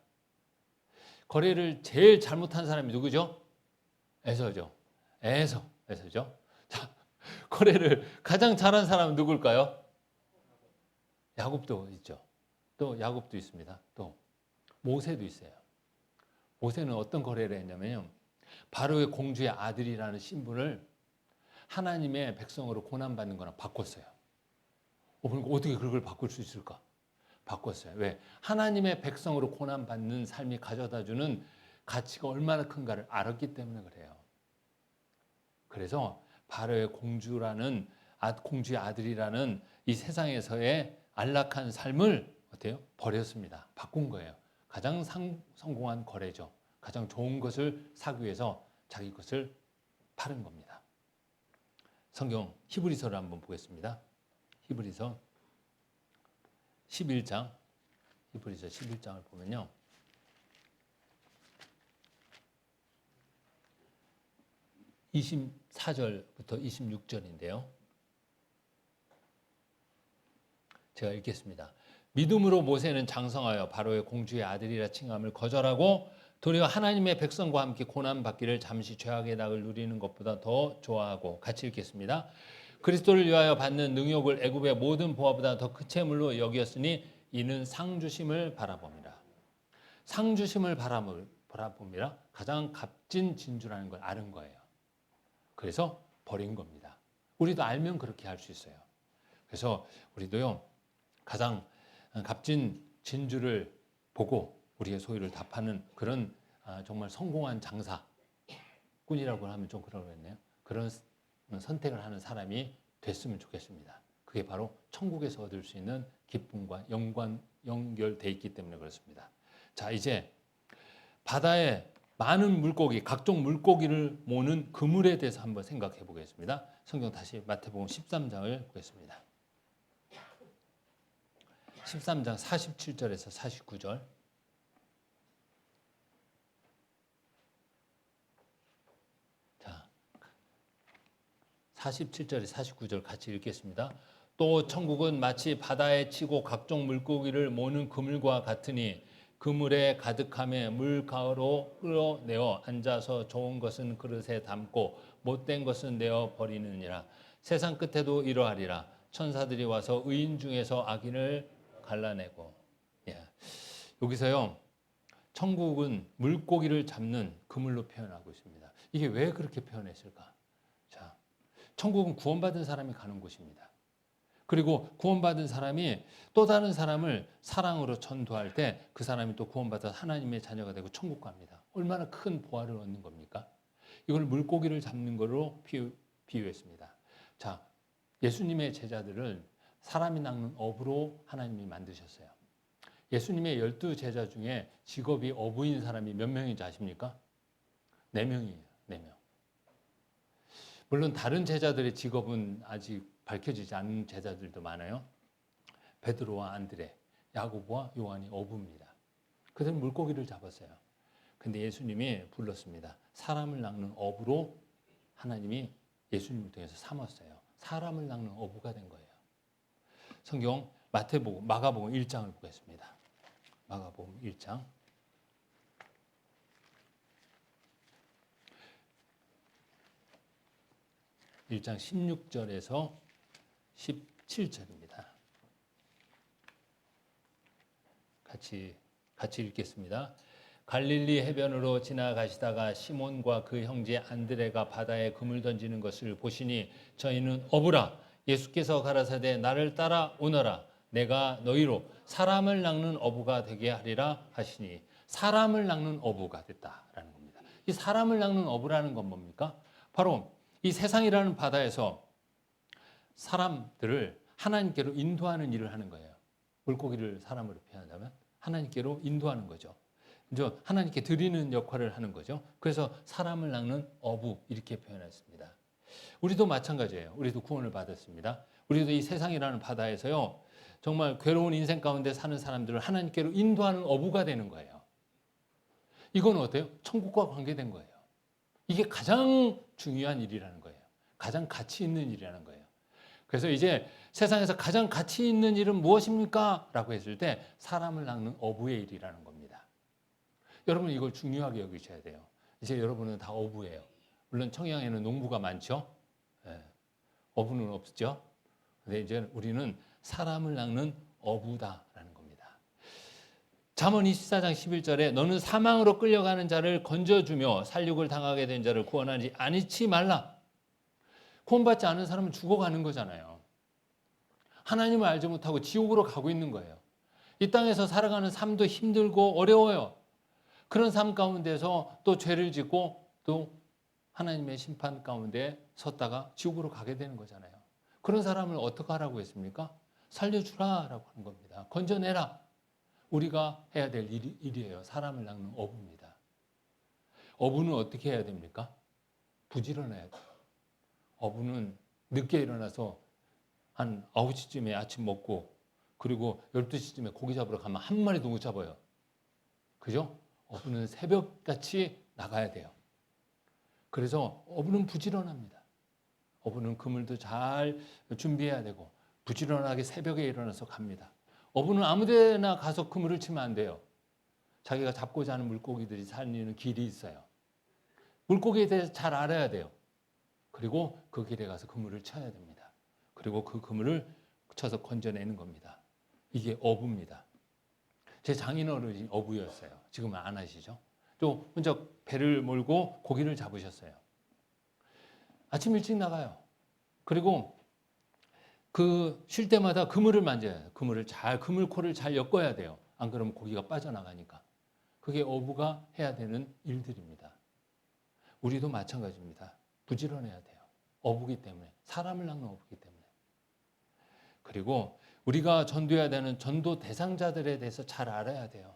거래를 제일 잘못한 사람이 누구죠? 에서죠. 에서죠. 자, 거래를 가장 잘한 사람은 누굴까요? 야곱도 있죠. 또 야곱도 있습니다. 또 모세도 있어요. 모세는 어떤 거래를 했냐면요. 바로의 공주의 아들이라는 신분을 하나님의 백성으로 고난받는 거랑 바꿨어요. 그러니까 어떻게 그걸 바꿀 수 있을까? 바꿨어요. 왜? 하나님의 백성으로 고난받는 삶이 가져다주는 가치가 얼마나 큰가를 알았기 때문에 그래요. 그래서 바로의 공주의 아들이라는 이 세상에서의 안락한 삶을 어때요? 버렸습니다. 바꾼 거예요. 가장 성공한 거래죠. 가장 좋은 것을 사기 위해서 자기 것을 파는 겁니다. 성경 히브리서를 한번 보겠습니다. 히브리서 11장, 히브리서 11장을 보면요. (24절부터) (26절인데요) 제가 읽겠습니다. 믿음으로 모세는 장성하여 바로의 공주의 아들이라 칭함을 거절하고 도리어 하나님의 백성과 함께 고난받기를 잠시 죄악의 낙을 누리는 것보다 더 좋아하고, 같이 읽겠습니다. 그리스도를 위하여 받는 능욕을 애굽의 모든 보화보다 더 큰 채물로 여겼으니 이는 상 주심을 바라봅니다. 상 주심을 바라봅니다. 가장 값진 진주라는 걸 아는 거예요. 그래서 버린 겁니다. 우리도 알면 그렇게 할 수 있어요. 그래서 우리도요, 가장 값진 진주를 보고 우리의 소유를 다 파는 그런 정말 성공한 장사꾼이라고 하면 좀 그러겠네요. 그런 선택을 하는 사람이 됐으면 좋겠습니다. 그게 바로 천국에서 얻을 수 있는 기쁨과 연결돼 있기 때문에 그렇습니다. 자, 이제 바다에 많은 물고기, 각종 물고기를 모는 그물에 대해서 한번 생각해 보겠습니다. 성경 다시 마태복음 13장을 보겠습니다. 13장 47절에서 49절. 자, 47절에 49절 같이 읽겠습니다. 또 천국은 마치 바다에 치고 각종 물고기를 모는 그물과 같으니 그물에 가득함에 물가로 끌어내어 앉아서 좋은 것은 그릇에 담고 못된 것은 내어 버리느니라. 세상 끝에도 이러하리라. 천사들이 와서 의인 중에서 악인을 갈라내고. 여기서요, 천국은 물고기를 잡는 그물로 표현하고 있습니다. 이게 왜 그렇게 표현했을까? 자, 천국은 구원받은 사람이 가는 곳입니다. 그리고 구원받은 사람이 또 다른 사람을 사랑으로 전도할 때 그 사람이 또 구원받아 하나님의 자녀가 되고 천국 갑니다. 얼마나 큰 보화를 얻는 겁니까? 이걸 물고기를 잡는 걸로 비유했습니다. 자, 예수님의 제자들을 사람이 낚는 어부로 하나님이 만드셨어요. 예수님의 12제자 중에 직업이 어부인 사람이 몇 명인지 아십니까? 4명이에요. 4명. 물론 다른 제자들의 직업은 아직 밝혀지지 않은 제자들도 많아요. 베드로와 안드레, 야고보와 요한이 어부입니다. 그들은 물고기를 잡았어요. 근데 예수님이 불렀습니다. 사람을 낚는 어부로 하나님이 예수님을 통해서 삼았어요. 사람을 낚는 어부가 된 거예요. 성경 마가복음 1장을 보겠습니다. 마가복음 1장. 1장 16절에서 17절입니다. 같이 읽겠습니다. 갈릴리 해변으로 지나가시다가 시몬과 그 형제 안드레가 바다에 그물 던지는 것을 보시니 저희는 어부라. 예수께서 가라사대 나를 따라오너라. 내가 너희로 사람을 낚는 어부가 되게 하리라 하시니, 사람을 낚는 어부가 됐다라는 겁니다. 이 사람을 낚는 어부라는 건 뭡니까? 바로 이 세상이라는 바다에서 사람들을 하나님께로 인도하는 일을 하는 거예요. 물고기를 사람으로 표현하자면 하나님께로 인도하는 거죠. 이제 하나님께 드리는 역할을 하는 거죠. 그래서 사람을 낚는 어부 이렇게 표현했습니다. 우리도 마찬가지예요. 우리도 구원을 받았습니다. 우리도 이 세상이라는 바다에서요, 정말 괴로운 인생 가운데 사는 사람들을 하나님께로 인도하는 어부가 되는 거예요. 이건 어때요? 천국과 관계된 거예요. 이게 가장 중요한 일이라는 거예요. 가장 가치 있는 일이라는 거예요. 그래서 이제 세상에서 가장 가치 있는 일은 무엇입니까? 라고 했을 때 사람을 낚는 어부의 일이라는 겁니다. 여러분 이걸 중요하게 여기셔야 돼요. 이제 여러분은 다 어부예요. 물론 청양에는 농부가 많죠. 예, 어부는 없죠. 근데 이제 우리는 사람을 낚는 어부다라는 겁니다. 잠언 24장 11절에 너는 사망으로 끌려가는 자를 건져주며 살육을 당하게 된 자를 구원하지 아니치 말라. 구원받지 않은 사람은 죽어가는 거잖아요. 하나님을 알지 못하고 지옥으로 가고 있는 거예요. 이 땅에서 살아가는 삶도 힘들고 어려워요. 그런 삶 가운데서 또 죄를 짓고 또 하나님의 심판 가운데 섰다가 지옥으로 가게 되는 거잖아요. 그런 사람을 어떻게 하라고 했습니까? 살려주라라고 하는 겁니다. 건져내라. 우리가 해야 될 일이에요. 사람을 낚는 어부입니다. 어부는 어떻게 해야 됩니까? 부지런해야 돼요. 어부는 늦게 일어나서 한 9시쯤에 아침 먹고 그리고 12시쯤에 고기 잡으러 가면 한 마리도 못 잡아요. 그죠? 어부는 새벽같이 나가야 돼요. 그래서 어부는 부지런합니다. 어부는 그물도 잘 준비해야 되고 부지런하게 새벽에 일어나서 갑니다. 어부는 아무 데나 가서 그물을 치면 안 돼요. 자기가 잡고자 하는 물고기들이 살리는 길이 있어요. 물고기에 대해서 잘 알아야 돼요. 그리고 그 길에 가서 그물을 쳐야 됩니다. 그리고 그 그물을 쳐서 건져내는 겁니다. 이게 어부입니다. 제 장인어른이 어부였어요. 지금은 안 하시죠. 또 혼자 배를 몰고 고기를 잡으셨어요. 아침 일찍 나가요. 그리고 그 쉴 때마다 그물을 만져야 해요. 그물코를 잘 엮어야 돼요. 안 그러면 고기가 빠져나가니까. 그게 어부가 해야 되는 일들입니다. 우리도 마찬가지입니다. 부지런해야 돼요. 어부기 때문에. 사람을 낚는 어부기 때문에. 그리고 우리가 전도해야 되는 전도 대상자들에 대해서 잘 알아야 돼요.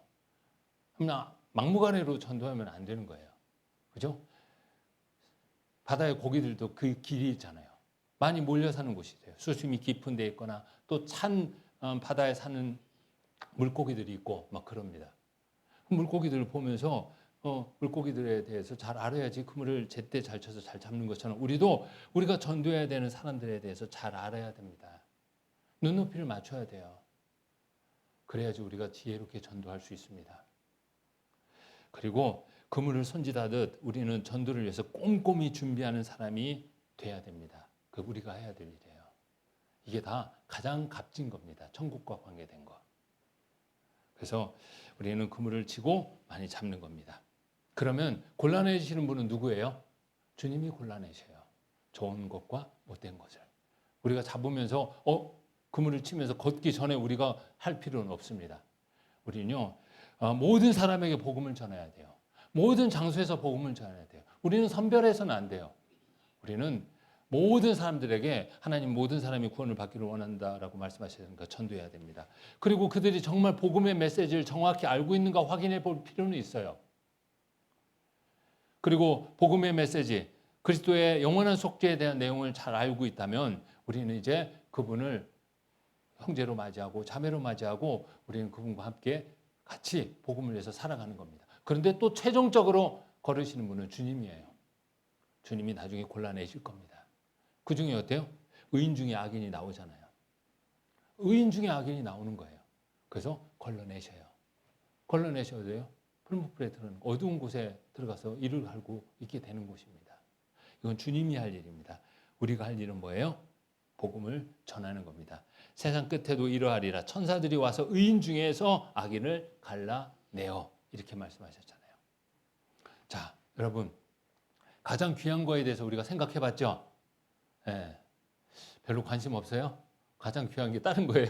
막무가내로 전도하면 안 되는 거예요. 그죠? 바다의 고기들도 그 길이 있잖아요. 많이 몰려 사는 곳이 돼요. 수심이 깊은 데 있거나 또 찬 바다에 사는 물고기들이 있고 막 그럽니다. 물고기들을 보면서 물고기들에 대해서 잘 알아야지 그물을 제때 잘 쳐서 잘 잡는 것처럼 우리도 우리가 전도해야 되는 사람들에 대해서 잘 알아야 됩니다. 눈높이를 맞춰야 돼요. 그래야지 우리가 지혜롭게 전도할 수 있습니다. 그리고 그물을 손질하듯 우리는 전도를 위해서 꼼꼼히 준비하는 사람이 돼야 됩니다. 그 우리가 해야 될 일이에요. 이게 다 가장 값진 겁니다. 천국과 관계된 거. 그래서 우리는 그물을 치고 많이 잡는 겁니다. 그러면 골라내시는 분은 누구예요? 주님이 골라내셔요. 좋은 것과 못된 것을. 우리가 잡으면서 그물을 치면서 걷기 전에 우리가 할 필요는 없습니다. 우리는요 모든 사람에게 복음을 전해야 돼요. 모든 장소에서 복음을 전해야 돼요. 우리는 선별해서는 안 돼요. 우리는 모든 사람들에게 하나님 모든 사람이 구원을 받기를 원한다라고 말씀하시니까 전도해야 됩니다. 그리고 그들이 정말 복음의 메시지를 정확히 알고 있는가 확인해 볼 필요는 있어요. 그리고 복음의 메시지, 그리스도의 영원한 속죄에 대한 내용을 잘 알고 있다면 우리는 이제 그분을 형제로 맞이하고 자매로 맞이하고 우리는 그분과 함께 같이 복음을 위해서 살아가는 겁니다. 그런데 또 최종적으로 걸으시는 분은 주님이에요. 주님이 나중에 골라내실 겁니다. 그 중에 어때요? 의인 중에 악인이 나오잖아요. 의인 중에 악인이 나오는 거예요. 그래서 걸러내셔요. 걸러내셔야 돼요. 풀무불에 들어가는 어두운 곳에 들어가서 이를 갈고 있게 되는 곳입니다. 이건 주님이 할 일입니다. 우리가 할 일은 뭐예요? 복음을 전하는 겁니다. 세상 끝에도 이러하리라. 천사들이 와서 의인 중에서 악인을 갈라내어. 이렇게 말씀하셨잖아요. 자, 여러분 가장 귀한 거에 대해서 우리가 생각해 봤죠? 네. 별로 관심 없어요? 가장 귀한 게 다른 거예요?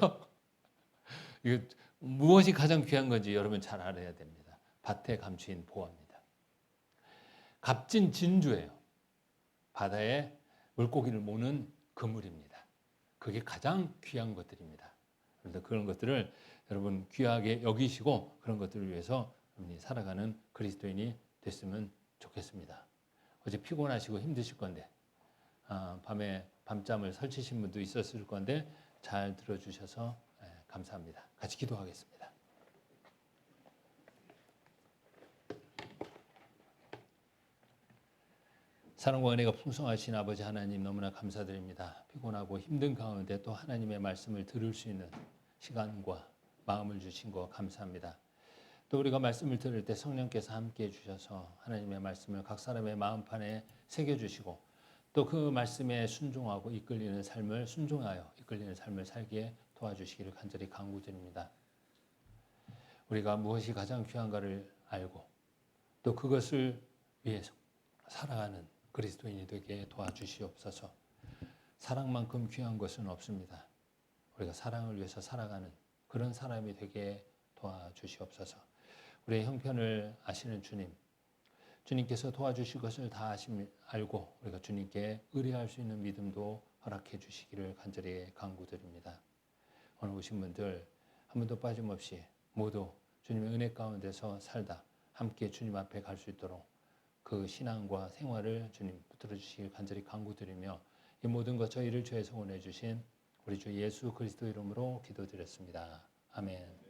이거 무엇이 가장 귀한 건지 여러분 잘 알아야 됩니다. 밭에 감추인 보화입니다. 값진 진주예요. 바다에 물고기를 모는 그물입니다. 그게 가장 귀한 것들입니다. 그런데 그런 것들을 여러분 귀하게 여기시고 그런 것들을 위해서 여러분이 살아가는 그리스도인이 됐으면 좋겠습니다. 어제 피곤하시고 힘드실 건데 밤에 밤잠을 설치신 분도 있었을 건데 잘 들어주셔서 감사합니다. 같이 기도하겠습니다. 사랑과 은혜가 풍성하신 아버지 하나님 너무나 감사드립니다. 피곤하고 힘든 가운데 또 하나님의 말씀을 들을 수 있는 시간과 마음을 주신 거 감사합니다. 또 우리가 말씀을 들을 때 성령께서 함께해 주셔서 하나님의 말씀을 각 사람의 마음판에 새겨주시고 또 그 말씀에 순종하고 이끌리는 삶을 순종하여 이끌리는 삶을 살기에 도와주시기를 간절히 간구드립니다. 우리가 무엇이 가장 귀한가를 알고 또 그것을 위해서 살아가는 그리스도인이 되게 도와주시옵소서. 사랑만큼 귀한 것은 없습니다. 우리가 사랑을 위해서 살아가는 그런 사람이 되게 도와주시옵소서. 우리의 형편을 아시는 주님, 주님께서 도와주실 것을 다 알고 우리가 주님께 의뢰할 수 있는 믿음도 허락해 주시기를 간절히 간구드립니다. 오늘 오신 분들 한 분도 빠짐없이 모두 주님의 은혜 가운데서 살다 함께 주님 앞에 갈 수 있도록 그 신앙과 생활을 주님 붙들어 주시길 간절히 간구드리며 이 모든 것 저희를 주의 성원해 주신 우리 주 예수 그리스도 이름으로 기도드렸습니다. 아멘.